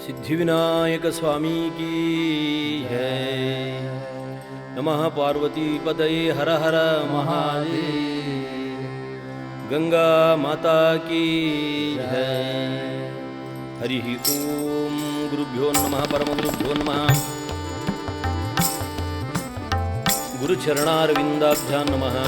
सिद्धिविनायक स्वामी की है। नमः पार्वती पतये हर हर महादेव। गंगा माता की है। हरि ओम गुरुभ्यो नमः परमगुरुभ्यो नमः। गुरुचरणारविन्दाभ्यां नमः।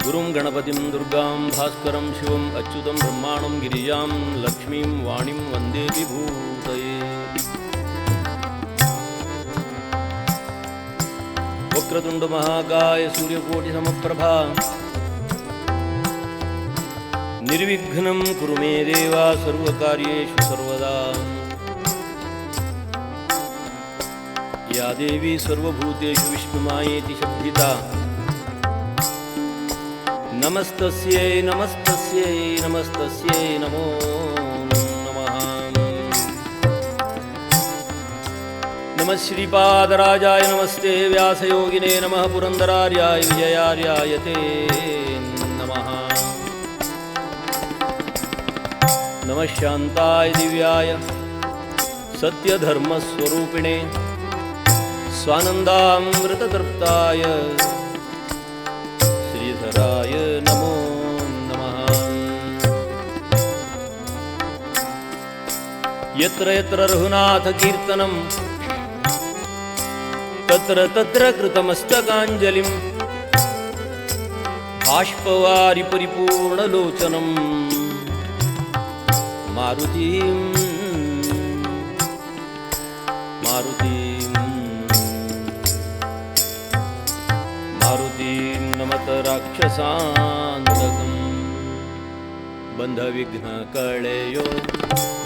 गुरुं गणपतिं दुर्गां भास्करं शिवम् अच्युतं ब्रह्माणं गिरिजां लक्ष्मीं वाणीं वन्दे विभूतये। वक्रतुण्ड महाकाय सूर्यकोटिसमप्रभा निर्विघ्नं कुरु मे देवा सर्वकार्येषु सर्वदा। या देवी सर्वभूतेषु विष्णुमायेति शब्दिता नमस्तस्यै नमस्तस्यै नमस्तस्यै नमो नमः। नमः श्रीपादराजाय नमस्ते व्यासयोगिने नमः पुरन्दरार्याय विजयार्याय ते नमः। नमः शान्ताय दिव्याय सत्यधर्मस्वरूपिणे स्वानन्दामृततृप्ताय श्रीधराय नमो नमः। यत्र यत्र रघुनाथकीर्तनं तत्र तत्र कृतमस्तकाञ्जलिं बाष्पवारि परिपूर्णलोचनं मारुतिं नमत राक्षसान्तकं। बन्धविघ्नकळेयो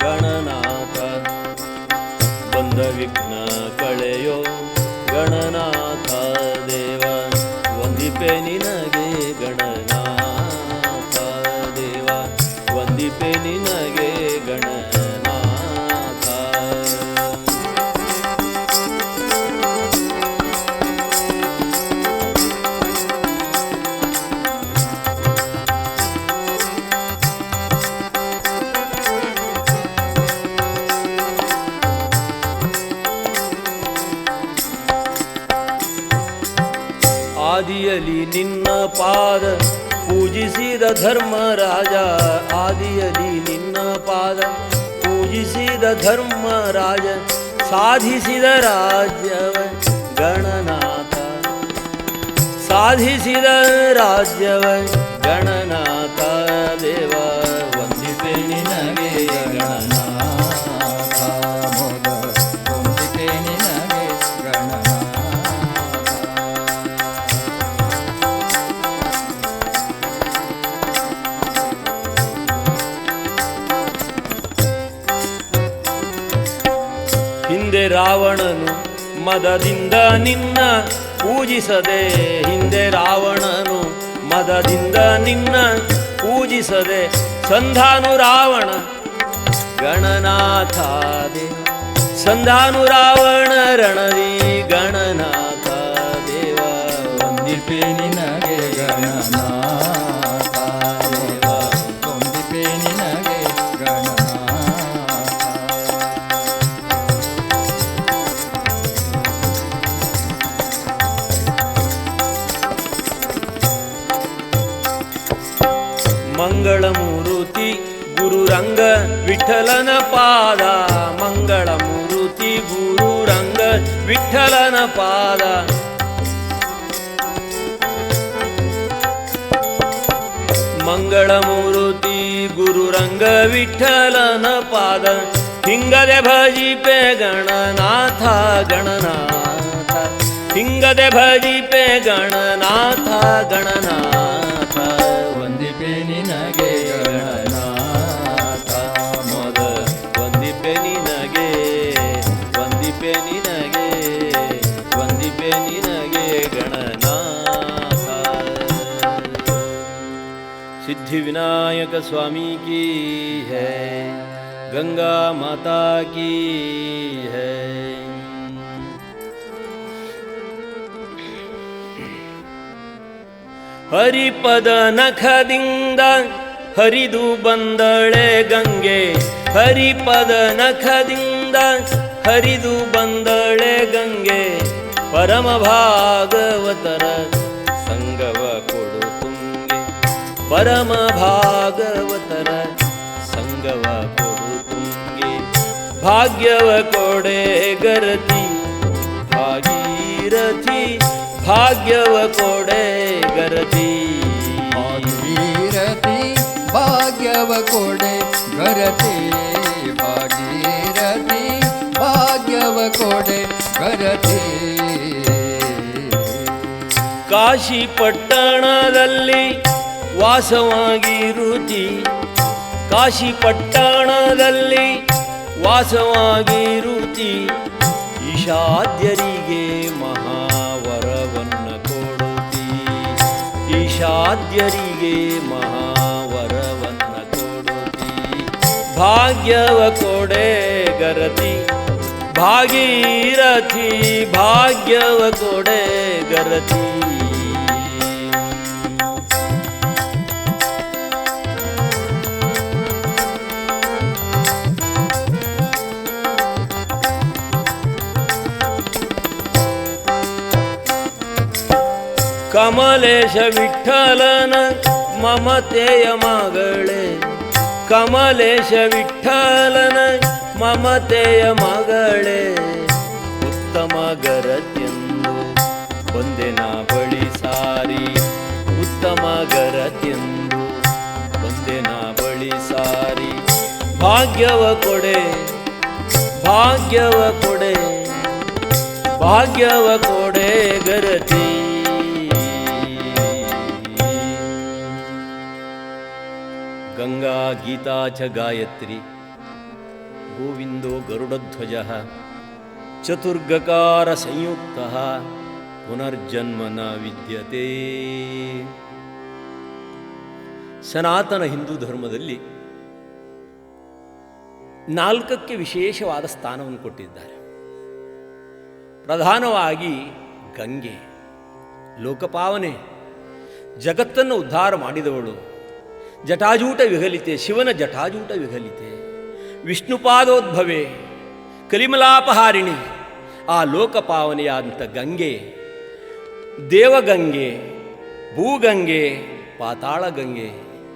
गणनाथ बन्धविघ्नकळेयो गणनाथ देव ವಂದಿಪೆ ನಿನಗೆ ಗಣನಾಥ ದೇವ ವಂದಿಪೆ ನಿನಗೆ ಗಣನಾಥ. ಆದಿಯಲಿ ನಿನ್ನ ಪಾದ ಪೂಜಿಸಿದ ಧರ್ಮರಾಜ ಆದಿಯಲಿ ನಿನ್ನ ಪಾದ ಪೂಜಿಸಿದ ಧರ್ಮರಾಜ ಸಾಧಿಸಿದ ರಾಜ್ಯವ ಗಣನಾಥ ಸಾಧಿಸಿದ ರಾಜ್ಯವ ಗಣನಾಥ ದೇವ ವಂದಿಪೆ ನಿನಗೆ ಗಣನಾಥ ಮೋದ ವಂದಿಪೆ ನಿನಗೆ ಗಣನಾಥ. ಹಿಂದೆ ರಾವಣನು ಮದದಿಂದ ನಿನ್ನ ಪೂಜಿಸದೆ ಹಿಂದೆ ರಾವಣನು ಮದದಿಂದ ನಿನ್ನ ಪೂಜಿಸದೆ ಸಂಧಾನು ರಾವಣ ಗಣನಾಥ ದೇವ ಸಂಧಾನು ರಾವಣ ರಣದಿ ಗಣನಾಥ ದೇವ ವಂದಿಪೆ ನಿನಗೆ ಗಣನಾಥ ದೇವ ವಂದಿಪೆ ನಿನಗೆ ಗಣನಾಥ. ಮಂಗಳಮೂರುತಿ ಗುರುರಂಗ ವಿಠಲನ ಪಾದ ಮಂಗಳಮೂರುತಿ ಗುರುರಂಗ ವಿಠಲನ ಪಾದ ಮಂಗಳಮೂರುತಿ ಗುರುರಂಗ ವಿಠಲನ ಪಾದ ಹಿಂಗದೆ ಭಜಿಪೆ ಗಣನಾಥ ಗಣನಾಥ ಹಿಂಗದೆ ಭಜಿಪೆ ಗಣನಾಥ ಗಣನಾಥ ವಂದಿಪೆ ನಿನಗೆ ಗಣನಾಥ ಮೊದ ವಂದಿಪೆ ನಿನಗೆ ವಂದಿಪೆ ನಿನಗೆ ವಂದಿಪೆ ನಿನಗೆ ಗಣನಾಥ. सिद्धिविनायक स्वामी की है। गंगा माता की है। ಹರಿಪದ ನಖದಿಂದ ಹರಿದು ಬಂದಳೆ ಗಂಗೆ ಹರಿಪದ ನಖದಿಂದ ಹರಿದು ಬಂದಳೆ ಗಂಗೆ, ಪರಮ ಭಾಗವತರ ಸಂಗವ ಕೊಡು ತುಂಗೆ, ಪರಮ ಭಾಗವತರ ಸಂಗವ ಕೊಡು ತುಂಗೆ. ಭಾಗ್ಯವ ಕೊಡೆ ಗರತಿ ಭಾಗೀರಥಿ, ಭಾಗ್ಯವ ಕೊಡೆ ಗರತಿ ಭಾಗೀರಥಿ, ಭಾಗ್ಯವ ಕೊಡೆ ಗರತಿ ಭಾಗೀರಥಿ, ಭಾಗ್ಯವ ಕೊಡೆ ಗರತಿ. ಕಾಶಿ ಪಟ್ಟಣದಲ್ಲಿ ವಾಸವಾಗಿರುತ್ತಿ, ಕಾಶಿ ಪಟ್ಟಣದಲ್ಲಿ ವಾಸವಾಗಿರುತ್ತಿ, ಈಶಾದ್ಯರಿಗೆ ಮಹಾವರವನ್ನ ಕೊಡುತ್ತಿ, ಈಶಾದ್ಯರಿಗೆ ಮಹಾವರವನ್ನ ಕೊಡುತ್ತಿ. ಭಾಗ್ಯವ ಕೊಡೆ ಗರತಿ ಭಾಗೀರಥಿ, ಭಾಗ್ಯವ ಕೊಡೆ ಗರತಿ. ಕಮಲೇಶ ವಿಠ್ಠಲನ ಮಮತೆಯ ಮಗಳೇ, ಕಮಲೇಶ ವಿಠ್ಠಲನ ಮಮತೆಯ ಮಗಳೇ, ಉತ್ತಮ ಗರತೆಂದು ಬಂದೆನ ಬಳಿ ಸಾರಿ, ಉತ್ತಮ ಗರತೆಂದು ಬಂದೆನ ಬಳಿ ಸಾರಿ. ಭಾಗ್ಯವ ಕೊಡೆ ಭಾಗ್ಯವ ಕೊಡೆ, ಭಾಗ್ಯವ ಕೊಡೆ ಗರತಿ. ಗಂಗಾ ಗೀತಾ ಚ ಗಾಯತ್ರಿ, ಗೋವಿಂದೋ ಗರುಡಧ್ವಜಃ, ಚತುರ್ಗಕಾರ ಸಂಯುಕ್ತಃ, ಪುನರ್ಜನ್ಮ ನ ವಿದ್ಯತೆ. ಸನಾತನ ಹಿಂದೂ ಧರ್ಮದಲ್ಲಿ 4ಕ್ಕೆ ವಿಶೇಷವಾದ ಸ್ಥಾನವನ್ನು ಕೊಟ್ಟಿದ್ದಾರೆ. ಪ್ರಧಾನವಾಗಿ ಗಂಗೆ ಲೋಕಪಾವನೆ, ಜಗತ್ತನ್ನು ಉದ್ಧಾರ ಮಾಡಿದವಳು, ಜಟಾಜೂಟ ವಿಹಲಿತೆ, ಶಿವನ ಜಟಾಜೂಟ ವಿಹಲಿತೆ, ವಿಷ್ಣುಪಾದೋದ್ಭವೆ, ಕಲಿಮಲಾಪಹಾರಿಣಿ. ಆ ಲೋಕಪಾವನೆಯಾದಂಥ ಗಂಗೆ, ದೇವಗಂಗೆ, ಭೂಗಂಗೆ, ಪಾತಾಳ ಗಂಗೆ,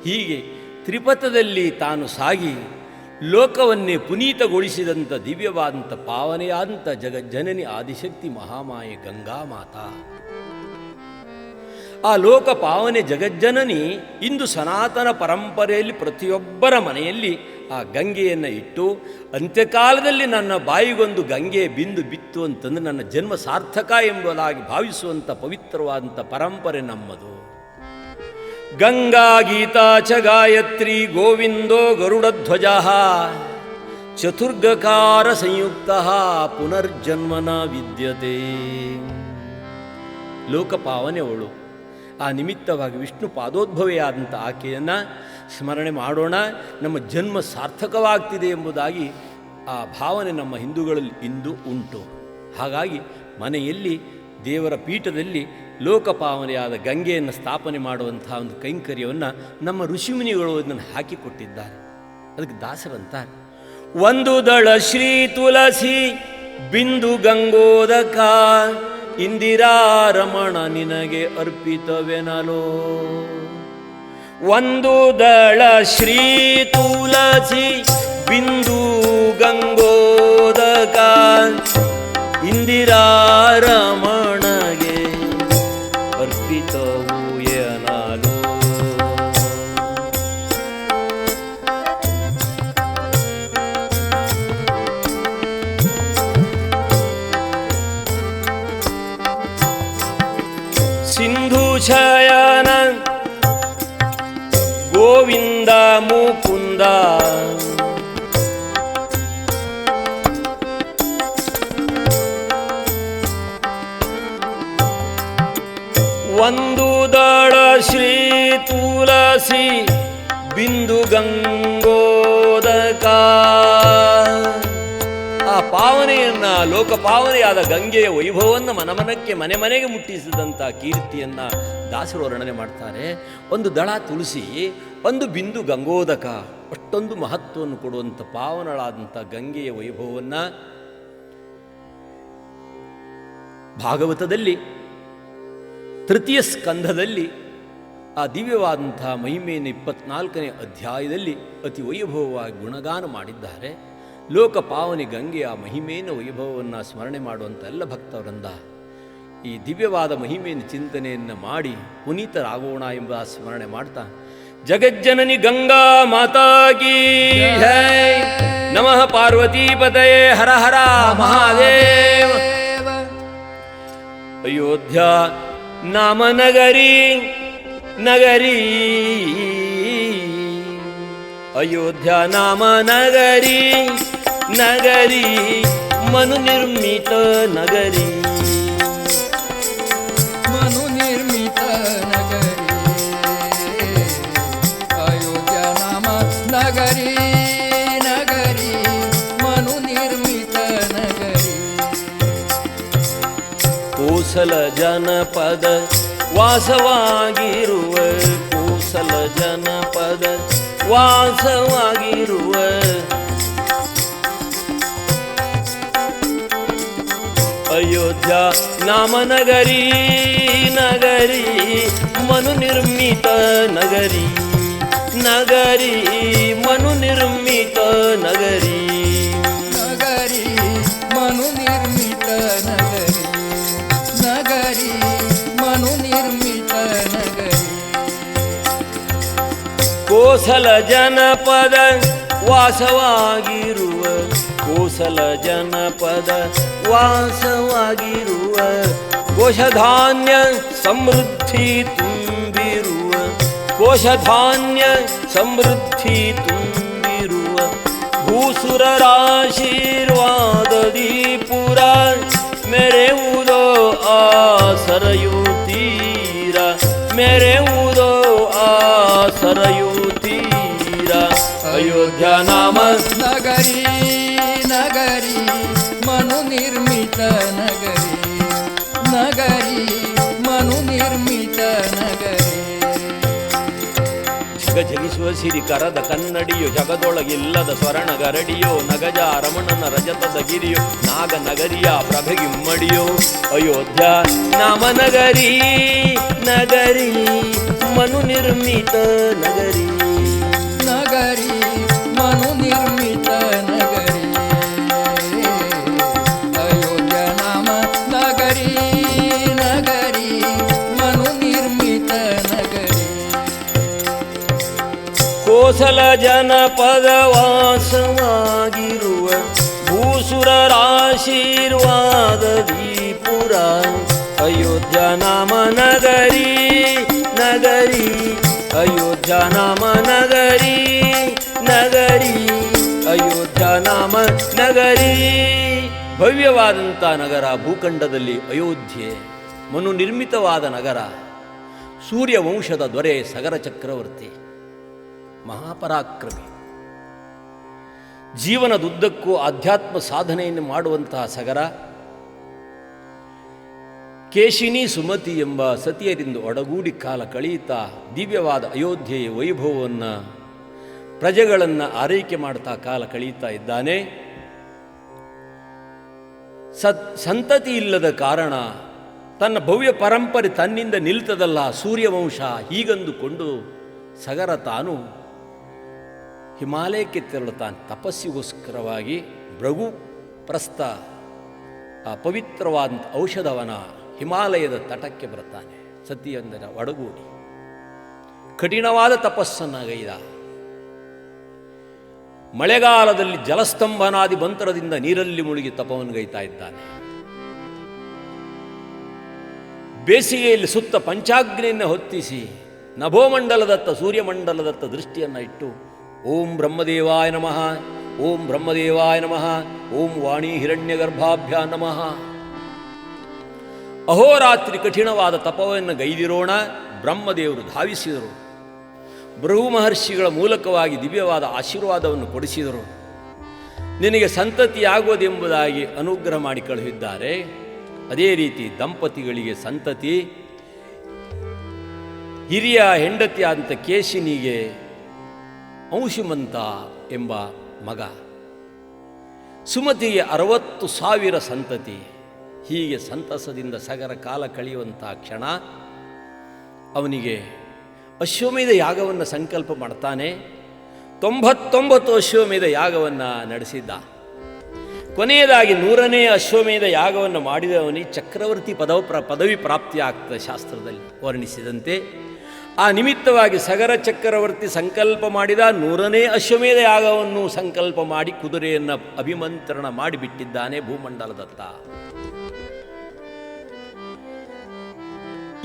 ಹೀಗೆ ತ್ರಿಪಥದಲ್ಲಿ ತಾನು ಸಾಗಿ ಲೋಕವನ್ನೇ ಪುನೀತಗೊಳಿಸಿದಂಥ ದಿವ್ಯವಾದಂಥ ಪಾವನೆಯಾದಂಥ ಜಗಜ್ಜನನಿ ಆದಿಶಕ್ತಿ ಮಹಾಮಾಯೆ ಗಂಗಾ ಮಾತಾ. ಆ ಲೋಕ ಪಾವನೆ ಜಗಜ್ಜನನಿ ಇಂದು ಸನಾತನ ಪರಂಪರೆಯಲ್ಲಿ ಪ್ರತಿಯೊಬ್ಬರ ಮನೆಯಲ್ಲಿ ಆ ಗಂಗೆಯನ್ನು ಇಟ್ಟು, ಅಂತ್ಯಕಾಲದಲ್ಲಿ ನನ್ನ ಬಾಯಿಗೊಂದು ಗಂಗೆ ಬಿಂದು ಬಿತ್ತು ಅಂತಂದರೆ ನನ್ನ ಜನ್ಮ ಸಾರ್ಥಕ ಎಂಬುದಾಗಿ ಭಾವಿಸುವಂಥ ಪವಿತ್ರವಾದಂಥ ಪರಂಪರೆ ನಮ್ಮದು. ಗಂಗಾ ಗೀತಾ ಚ ಗಾಯತ್ರಿ, ಗೋವಿಂದೋ ಗರುಡಧ್ವಜಃ, ಚತುರ್ಗಕಾರ ಸಂಯುಕ್ತಃ, ಪುನರ್ಜನ್ಮ ನ ವಿದ್ಯತೆ. ಲೋಕಪಾವನೆ ಅವಳು. ಆ ನಿಮಿತ್ತವಾಗಿ ವಿಷ್ಣು ಪಾದೋದ್ಭವೆಯಾದಂಥ ಆಕೆಯನ್ನು ಸ್ಮರಣೆ ಮಾಡೋಣ. ನಮ್ಮ ಜನ್ಮ ಸಾರ್ಥಕವಾಗ್ತಿದೆ ಎಂಬುದಾಗಿ ಆ ಭಾವನೆ ನಮ್ಮ ಹಿಂದೂಗಳಲ್ಲಿ ಇಂದು ಉಂಟು. ಹಾಗಾಗಿ ಮನೆಯಲ್ಲಿ ದೇವರ ಪೀಠದಲ್ಲಿ ಲೋಕಪಾವನೆಯಾದ ಗಂಗೆಯನ್ನು ಸ್ಥಾಪನೆ ಮಾಡುವಂತಹ ಒಂದು ಕೈಂಕರ್ಯವನ್ನು ನಮ್ಮ ಋಷಿಮುನಿಗಳು ಅದನ್ನು ಹಾಕಿಕೊಟ್ಟಿದ್ದಾರೆ. ಅದಕ್ಕೆ ದಾಸರಂತಾರೆ, ಒಂದು ದಳ ಶ್ರೀ ತುಳಸಿ ಬಿಂದು ಗಂಗೋದಕ, ಇಂದಿರಾ ರಮಣ ನಿನಗೆ ಅರ್ಪಿತವೆನಲೋ. ಒಂದು ದಳ ಶ್ರೀ ತುಳಸಿ ಬಿಂದು ಗಂಗೋದಕ, ಇಂದಿರಾ ರಮಣಗೆ ಅರ್ಪಿತವು ಎನಲೋ. ಸಿಂಧು ಶಯನ ಗೋವಿಂದ ಮುಕುಂದ, ಒಂದು ದಳ ಶ್ರೀ ತುಳಸಿ ಬಿಂದು ಗಂಗೋದಕ. ಆ ಪಾವನೆಯನ್ನು, ಲೋಕಪಾವನೆಯಾದ ಗಂಗೆಯ ವೈಭವವನ್ನು ಮನಮನಕ್ಕೆ ಮನೆ ಮನೆಗೆ ಮುಟ್ಟಿಸಿದಂಥ ಕೀರ್ತಿಯನ್ನು ದಾಸರು ವರ್ಣನೆ ಮಾಡ್ತಾರೆ. ಒಂದು ದಳ ತುಳಸಿ ಒಂದು ಬಿಂದು ಗಂಗೋದಕ, ಅಷ್ಟೊಂದು ಮಹತ್ವವನ್ನು ಕೊಡುವಂಥ ಪಾವನಳಾದಂಥ ಗಂಗೆಯ ವೈಭವವನ್ನು ಭಾಗವತದಲ್ಲಿ ತೃತೀಯ ಸ್ಕಂಧದಲ್ಲಿ ಆ ದಿವ್ಯವಾದಂಥ ಮಹಿಮೆಯನ್ನು 24ನೇ ಅಧ್ಯಾಯದಲ್ಲಿ ಅತಿ ವೈಭವವಾಗಿ ಗುಣಗಾನ ಮಾಡಿದ್ದಾರೆ. ಲೋಕಪಾವನಿ ಗಂಗೆಯ ಮಹಿಮೆಯನ್ನು ವೈಭವವನ್ನು ಸ್ಮರಣೆ ಮಾಡುವಂಥ ಎಲ್ಲ ಭಕ್ತವರಿಂದ ಈ ದಿವ್ಯವಾದ ಮಹಿಮೆಯನ್ನು ಚಿಂತನೆಯನ್ನು ಮಾಡಿ ಪುನೀತರಾಗೋಣ ಎಂಬ ಸ್ಮರಣೆ ಮಾಡ್ತಾ, ಜಗಜ್ಜನನಿ ಗಂಗಾ ಮಾತಾಗಿ ಜೈ. ನಮಃ ಪಾರ್ವತೀಪತಯೇ ಹರ ಹರ ಮಹಾದೇವ. ಅಯೋಧ್ಯ ನಾಮ ನಗರಿ ನಗರಿ, ಅಯೋಧ್ಯ ನಾಮ ನಗರಿ ನಗರಿ, ಮನು ನಿರ್ಮಿತ ನಗರಿ, ಮನು ನಿರ್ಮಿತ ನಗರಿ, ಅಯೋಧ್ಯ ನಾಮ ನಗರಿ ನಗರಿ, ಮನು ನಿರ್ಮಿತ ನಗರಿ. ಕೋಸಲ ಜನಪದ ವಾಸವಾಗಿರುವ, ಕೋಸಲ ಜನಪದ ವಾಸವಾಗಿರುವ, ಅಯೋಧ್ಯ ನಾಮ ನಗರಿ ನಗರಿ, ಮನು ನಿರ್ಮಿತ ನಗರಿ ನಗರಿ, ಮನು ನಿರ್ಮಿತ ನಗರಿ, ನಗರಿ ಮನು ನಿರ್ಮಿತ ನಗರಿ, ನಗರಿ ಮನು ನಿರ್ಮಿತ ನಗರಿ. ಕೋಸಲ ಜನಪದ ವಾಸವಾಗಿರುವ, ಕೋಸಲ ಜನಪದ ವಾಸವಾಗಿರುವ, ಕೋಶಧಾನ್ಯ ಸಮೃದ್ಧಿ ತುಂಬಿರುವ, ಕೋಶಧಾನ್ಯ ಸಮೃದ್ಧಿ ತುಂಬಿರುವ, ಭೂಸುರರಾಶೀರ್ವಾದದಿ ಪುರ ಮೆರೆಯುವುದೋ ಆ ಸರಯೂ ತೀರ, ಮೆರೆಯುವುದೋ ಆ ಸರಯೂ ತೀರ. ಅಯೋಧ್ಯ ನಾಮ ನಗರಿ ನಗರಿ, ಮನು ನಿರ್ಮಿತ ನಗರಿ, ನಗರಿ ಮನು ನಿರ್ಮಿತ ನಗರಿ. ಜಗಿಸುವ ಸಿರಿ ಕರದ ಕನ್ನಡಿಯೋ, ಜಗದೊಳಗಿಲ್ಲದ ಸ್ವರ್ಣ ಗರಡಿಯೋ, ನಗಜ ರಮಣನ ರಜತದ ಗಿರಿಯೋ, ನಾಗ ನಗರಿಯ ಪ್ರಭೆಗಿಮ್ಮಡಿಯೋ. ಅಯೋಧ್ಯ ನಾಮ ನಗರಿ ನಗರಿ, ಮನು ನಿರ್ಮಿತ ನಗರಿ, ನಗರಿ ಮನು ನಿರ್ಮಿತ ನಗರಿ, ಅಯೋಧ್ಯ ನಾಮ ನಗರಿ ನಗರಿ, ಮನು ನಿರ್ಮಿತ ನಗರಿ. ಕೋಸಲ ಜನಪದ ವಾಸವಾಗಿರುವ, ಭೂಸುರರಾಶೀರ್ವಾದದಿ ಪುರ, ಅಯೋಧ್ಯ ನಾಮ ನಗರಿ ನಗರಿ, ಅಯೋಧ್ಯ ನಾಮ ನಗರಿ ನಗರಿ, ಅಯೋಧ್ಯ ನಾಮ ನಗರಿ. ಭವ್ಯವಾದಂಥ ನಗರ, ಭೂಖಂಡದಲ್ಲಿ ಅಯೋಧ್ಯೆ ಮನು ನಿರ್ಮಿತವಾದ ನಗರ. ಸೂರ್ಯವಂಶದ ದೊರೆ ಸಗರ ಚಕ್ರವರ್ತಿ, ಮಹಾಪರಾಕ್ರಮಿ, ಜೀವನದುದ್ದಕ್ಕೂ ಆಧ್ಯಾತ್ಮ ಸಾಧನೆಯನ್ನು ಮಾಡುವಂತಹ ಸಗರ. ಕೇಶಿನಿ ಸುಮತಿ ಎಂಬ ಸತಿಯರಿಂದ ಒಡಗೂಡಿ ಕಾಲ ಕಳೆಯುತ್ತಾ ದಿವ್ಯವಾದ ಅಯೋಧ್ಯೆಯ ವೈಭವವನ್ನು ಪ್ರಜೆಗಳನ್ನು ಆರೈಕೆ ಮಾಡ್ತಾ ಕಾಲ ಕಳೆಯುತ್ತಾ ಇದ್ದಾನೆ. ಸಂತತಿ ಇಲ್ಲದ ಕಾರಣ ತನ್ನ ಭವ್ಯ ಪರಂಪರೆ ತನ್ನಿಂದ ನಿಲ್ತದಲ್ಲ ಸೂರ್ಯವಂಶ ಹೀಗಂದುಕೊಂಡು ಸಗರ ತಾನು ಹಿಮಾಲಯಕ್ಕೆ ತೆರಳುತ್ತಾನೆ. ತಪಸ್ಸಿಗೋಸ್ಕರವಾಗಿ ಭೃಗು ಪ್ರಸ್ಥ ಆ ಪವಿತ್ರವಾದಂಥ ಔಷಧವನ ಹಿಮಾಲಯದ ತಟಕ್ಕೆ ಬರ್ತಾನೆ. ಸತಿಯೊಂದರ ಒಡಗೂಡಿ ಕಠಿಣವಾದ ತಪಸ್ಸನ್ನು ಗೈದ. ಮಳೆಗಾಲದಲ್ಲಿ ಜಲಸ್ತಂಭನಾದಿ ಮಂತ್ರದಿಂದ ನೀರಲ್ಲಿ ಮುಳುಗಿ ತಪವನ್ನು ಗೈತಾ ಇದ್ದಾನೆ. ಬೇಸಿಗೆಯಲ್ಲಿ ಸುತ್ತ ಪಂಚಾಗ್ನಿಯನ್ನು ಹೊತ್ತಿಸಿ ನಭೋಮಂಡಲದತ್ತ ಸೂರ್ಯಮಂಡಲದತ್ತ ದೃಷ್ಟಿಯನ್ನು ಇಟ್ಟು ಓಂ ಬ್ರಹ್ಮದೇವಾಯ ನಮಃ, ಓಂ ಬ್ರಹ್ಮದೇವಾಯ ನಮಃ, ಓಂ ವಾಣಿ ಹಿರಣ್ಯಗರ್ಭಾಭ್ಯಾ ನಮಃ. ಅಹೋರಾತ್ರಿ ಕಠಿಣವಾದ ತಪವನ್ನು ಗೈದಿರೋಣ. ಬ್ರಹ್ಮದೇವರು ಧಾವಿಸಿದರು. ಭೃಗು ಮಹರ್ಷಿಗಳ ಮೂಲಕವಾಗಿ ದಿವ್ಯವಾದ ಆಶೀರ್ವಾದವನ್ನು ಕೊಡಿಸಿದರು. ನಿನಗೆ ಸಂತತಿಯಾಗುವುದೆಂಬುದಾಗಿ ಅನುಗ್ರಹ ಮಾಡಿ ಕಳುಹಿದ್ದಾರೆ. ಅದೇ ರೀತಿ ದಂಪತಿಗಳಿಗೆ ಸಂತತಿ, ಹಿರಿಯ ಹೆಂಡತಿಯಾದಂಥ ಕೇಶಿನಿಗೆ ಅಂಶುಮಂತ ಎಂಬ ಮಗ. ಸುಮತಿಗೆ 60,000 ಸಂತತಿ. ಹೀಗೆ ಸಂತಸದಿಂದ ಸಗರ ಕಾಲ ಕಳೆಯುವಂಥ ಕ್ಷಣ ಅವನಿಗೆ ಅಶ್ವಮೇಧ ಯಾಗವನ್ನು ಸಂಕಲ್ಪ ಮಾಡ್ತಾನೆ. 99 ಅಶ್ವಮೇಧ ಯಾಗವನ್ನು ನಡೆಸಿದ್ದ. ಕೊನೆಯದಾಗಿ 100ನೇ ಅಶ್ವಮೇಧ ಯಾಗವನ್ನು ಮಾಡಿದವನಿಗೆ ಚಕ್ರವರ್ತಿ ಪದವಿ ಪ್ರಾಪ್ತಿಯಾಗ್ತದೆ. ಶಾಸ್ತ್ರದಲ್ಲಿ ವರ್ಣಿಸಿದಂತೆ ಆ ನಿಮಿತ್ತವಾಗಿ ಸಗರ ಚಕ್ರವರ್ತಿ ಸಂಕಲ್ಪ ಮಾಡಿದ 100ನೇ ಅಶ್ವಮೇಧ ಯಾಗವನ್ನು ಸಂಕಲ್ಪ ಮಾಡಿ ಕುದುರೆಯನ್ನು ಅಭಿಮಂತ್ರಣ ಮಾಡಿಬಿಟ್ಟಿದ್ದಾನೆ ಭೂಮಂಡಲದತ್ತ.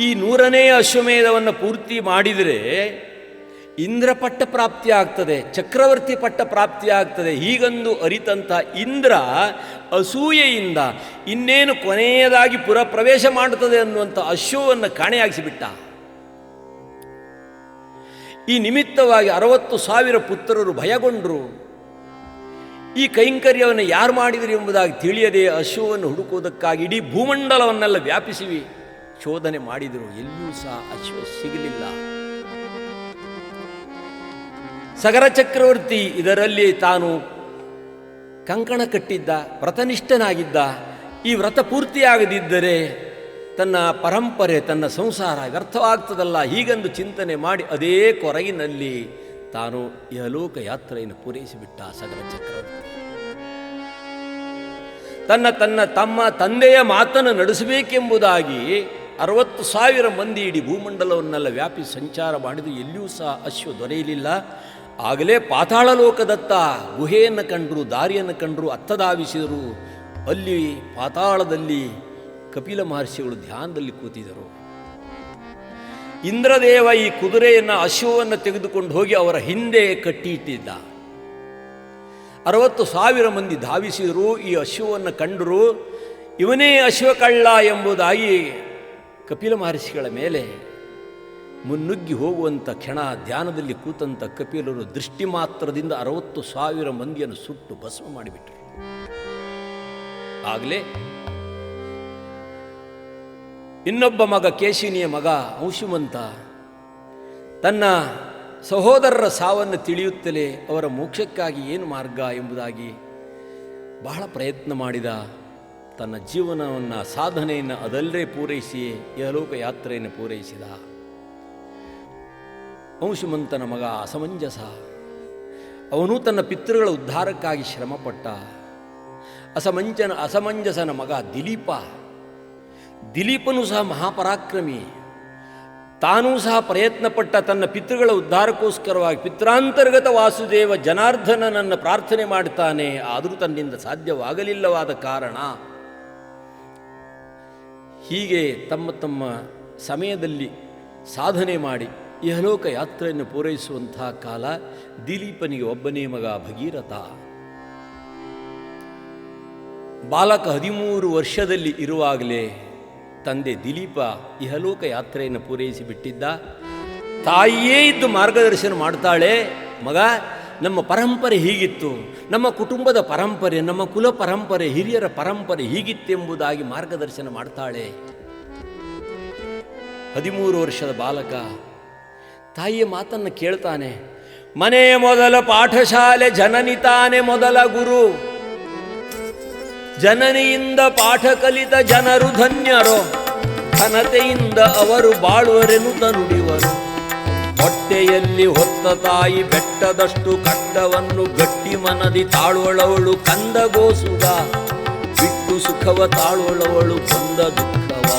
ಈ 100ನೇ ಅಶ್ವಮೇಧವನ್ನು ಪೂರ್ತಿ ಮಾಡಿದರೆ ಇಂದ್ರ ಪಟ್ಟ ಪ್ರಾಪ್ತಿ ಆಗ್ತದೆ, ಚಕ್ರವರ್ತಿ ಪಟ್ಟ ಪ್ರಾಪ್ತಿ ಆಗ್ತದೆ. ಹೀಗಂದು ಅರಿತಂಥ ಇಂದ್ರ ಅಸೂಯೆಯಿಂದ ಇನ್ನೇನು ಕೊನೆಯದಾಗಿ ಪುರಪ್ರವೇಶ ಮಾಡುತ್ತದೆ ಅನ್ನುವಂಥ ಅಶ್ವವನ್ನು ಕಾಣೆಯಾಗಿಸಿಬಿಟ್ಟ. ಈ ನಿಮಿತ್ತವಾಗಿ 60,000 ಪುತ್ರರು ಭಯಗೊಂಡರು. ಈ ಕೈಂಕರ್ಯವನ್ನು ಯಾರು ಮಾಡಿದರು ಎಂಬುದಾಗಿ ತಿಳಿಯದೆ ಅಶ್ವವನ್ನು ಹುಡುಕುವುದಕ್ಕಾಗಿ ಇಡೀ ಭೂಮಂಡಲವನ್ನೆಲ್ಲ ವ್ಯಾಪಿಸಿ ಶೋಧನೆ ಮಾಡಿದರು. ಎಲ್ಲಿಯೂ ಸಹ ಅಶ್ವ ಸಿಗಲಿಲ್ಲ. ಸಗರ ಚಕ್ರವರ್ತಿ ಇದರಲ್ಲಿ ತಾನು ಕಂಕಣ ಕಟ್ಟಿದ್ದ, ವ್ರತನಿಷ್ಠನಾಗಿದ್ದ. ಈ ವ್ರತ ಪೂರ್ತಿಯಾಗದಿದ್ದರೆ ತನ್ನ ಪರಂಪರೆ, ತನ್ನ ಸಂಸಾರ ವ್ಯರ್ಥವಾಗ್ತದಲ್ಲ. ಹೀಗೆಂದು ಚಿಂತನೆ ಮಾಡಿ ಅದೇ ಕೊರಗಿನಲ್ಲಿ ತಾನು ಇಹಲೋಕ ಯಾತ್ರೆಯನ್ನು ಪೂರೈಸಿಬಿಟ್ಟ ಸಗರ ಚಕ್ರವರ್ತಿ. ತಮ್ಮ ತಂದೆಯ ಮಾತನ್ನು ನಡೆಸಬೇಕೆಂಬುದಾಗಿ 60,000 ಮಂದಿ ಇಡೀ ಭೂಮಂಡಲವನ್ನೆಲ್ಲ ವ್ಯಾಪಿಸಿ ಸಂಚಾರ ಮಾಡಿದ್ದು. ಎಲ್ಲಿಯೂ ಸಹ ಅಶ್ವ ದೊರೆಯಲಿಲ್ಲ. ಆಗಲೇ ಪಾತಾಳ ಲೋಕದತ್ತ ಗುಹೆಯನ್ನು ಕಂಡರು, ದಾರಿಯನ್ನು ಕಂಡರು, ಅತ್ತಧಾವಿಸಿದರು. ಅಲ್ಲಿ ಪಾತಾಳದಲ್ಲಿ ಕಪಿಲ ಮಹರ್ಷಿಗಳು ಧ್ಯಾನದಲ್ಲಿ ಕೂತಿದ್ದರು. ಇಂದ್ರದೇವ ಈ ಕುದುರೆಯನ್ನು, ಅಶ್ವವನ್ನು ತೆಗೆದುಕೊಂಡು ಹೋಗಿ ಅವರ ಹಿಂದೆ ಕಟ್ಟಿಟ್ಟಿದ್ದ. 60,000 ಮಂದಿ ಧಾವಿಸಿದರು. ಈ ಅಶ್ವವನ್ನು ಕಂಡರು. ಇವನೇ ಅಶ್ವಕಳ್ಳ ಎಂಬುದಾಗಿ ಕಪಿಲ ಮಹರ್ಷಿಗಳ ಮೇಲೆ ಮುನ್ನುಗ್ಗಿ ಹೋಗುವಂಥ ಕ್ಷಣ ಧ್ಯಾನದಲ್ಲಿ ಕೂತಂಥ ಕಪಿಲರು ದೃಷ್ಟಿ ಮಾತ್ರದಿಂದ 60,000 ಮಂದಿಯನ್ನು ಸುಟ್ಟು ಭಸ್ಮ ಮಾಡಿಬಿಟ್ರು. ಆಗಲೇ ಇನ್ನೊಬ್ಬ ಮಗ, ಕೇಶಿನಿಯ ಮಗ ಅಂಶುಮಂತ, ತನ್ನ ಸಹೋದರರ ಸಾವನ್ನು ತಿಳಿಯುತ್ತಲೇ ಅವರ ಮೋಕ್ಷಕ್ಕಾಗಿ ಏನು ಮಾರ್ಗ ಎಂಬುದಾಗಿ ಬಹಳ ಪ್ರಯತ್ನ ಮಾಡಿದ. ತನ್ನ ಜೀವನವನ್ನು, ಸಾಧನೆಯನ್ನು ಅದಲ್ಲೇ ಪೂರೈಸಿ ಯಹಲೋಕ ಯಾತ್ರೆಯನ್ನು ಪೂರೈಸಿದ. ಅಂಶುಮಂತನ ಮಗ ಅಸಮಂಜಸ. ಅವನು ತನ್ನ ಪಿತೃಗಳ ಉದ್ಧಾರಕ್ಕಾಗಿ ಶ್ರಮಪಟ್ಟ. ಅಸಮಂಜಸನ ಮಗ ದಿಲೀಪನೂ ಸಹ ಮಹಾಪರಾಕ್ರಮಿ. ತಾನೂ ಸಹ ಪ್ರಯತ್ನಪಟ್ಟ. ತನ್ನ ಪಿತೃಗಳ ಉದ್ಧಾರಕ್ಕೋಸ್ಕರವಾಗಿ ಪಿತ್ರಾಂತರ್ಗತ ವಾಸುದೇವ ಜನಾರ್ದನನನ್ನು ಪ್ರಾರ್ಥನೆ ಮಾಡ್ತಾನೆ. ಆದರೂ ತನ್ನಿಂದ ಸಾಧ್ಯವಾಗಲಿಲ್ಲವಾದ ಕಾರಣ ಹೀಗೆ ತಮ್ಮ ಸಮಯದಲ್ಲಿ ಸಾಧನೆ ಮಾಡಿ ಇಹಲೋಕ ಯಾತ್ರೆಯನ್ನು ಪೂರೈಸುವಂತಹ ಕಾಲ. ದಿಲೀಪನಿಗೆ ಒಬ್ಬನೇ ಮಗ ಭಗೀರಥ. ಬಾಲಕ 13 ವರ್ಷದಲ್ಲಿ ಇರುವಾಗಲೇ ತಂದೆ ದಿಲೀಪ ಇಹಲೋಕ ಯಾತ್ರೆಯನ್ನು ಪೂರೈಸಿ ಬಿಟ್ಟಿದ್ದ. ತಾಯಿಯೇ ಇದ್ದು ಮಾರ್ಗದರ್ಶನ ಮಾಡ್ತಾಳೆ. ಮಗ, ನಮ್ಮ ಪರಂಪರೆ ಹೀಗಿತ್ತು, ನಮ್ಮ ಕುಟುಂಬದ ಪರಂಪರೆ, ನಮ್ಮ ಕುಲ ಪರಂಪರೆ, ಹಿರಿಯರ ಪರಂಪರೆ ಹೀಗಿತ್ತೆಂಬುದಾಗಿ ಮಾರ್ಗದರ್ಶನ ಮಾಡ್ತಾಳೆ. 13 ವರ್ಷದ ಬಾಲಕ ತಾಯಿಯ ಮಾತನ್ನು ಕೇಳ್ತಾನೆ. ಮನೆಯ ಮೊದಲ ಪಾಠಶಾಲೆ, ಜನನಿ ತಾನೆ ಮೊದಲ ಗುರು. ಜನನಿಯಿಂದ ಪಾಠ ಕಲಿತ ಜನರು ಧನ್ಯರು, ಘನತೆಯಿಂದ ಅವರು ಬಾಳುವರೆನುತ ನುಡಿವರು. ಹೊಟ್ಟೆಯಲ್ಲಿ ಹೊತ್ತ ತಾಯಿ ಬೆಟ್ಟದಷ್ಟು ಕಟ್ಟವನ್ನು ಗಟ್ಟಿ ಮನದಿ ತಾಳುವಳವಳು ಕಂದಗೋಸುಗ. ಬಿಟ್ಟು ಸುಖವ ತಾಳುವಳವಳು ಕೊಂದ ದುಃಖವ.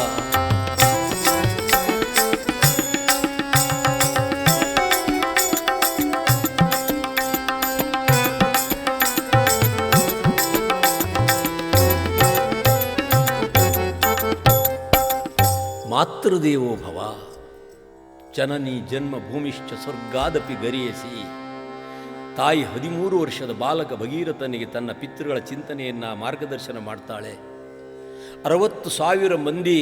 ಮಾತೃದೇವೋ ಭವ, ಜನನಿ ಜನ್ಮ ಭೂಮಿಶ್ಚ ಸ್ವರ್ಗಾದಪಿ ಗರಿಯಸಿ. ತಾಯಿ 13 ವರ್ಷದ ಬಾಲಕ ಭಗೀರಥನಿಗೆ ತನ್ನ ಪಿತೃಗಳ ಚಿಂತನೆಯನ್ನು ಮಾರ್ಗದರ್ಶನ ಮಾಡ್ತಾಳೆ. 60,000 ಮಂದಿ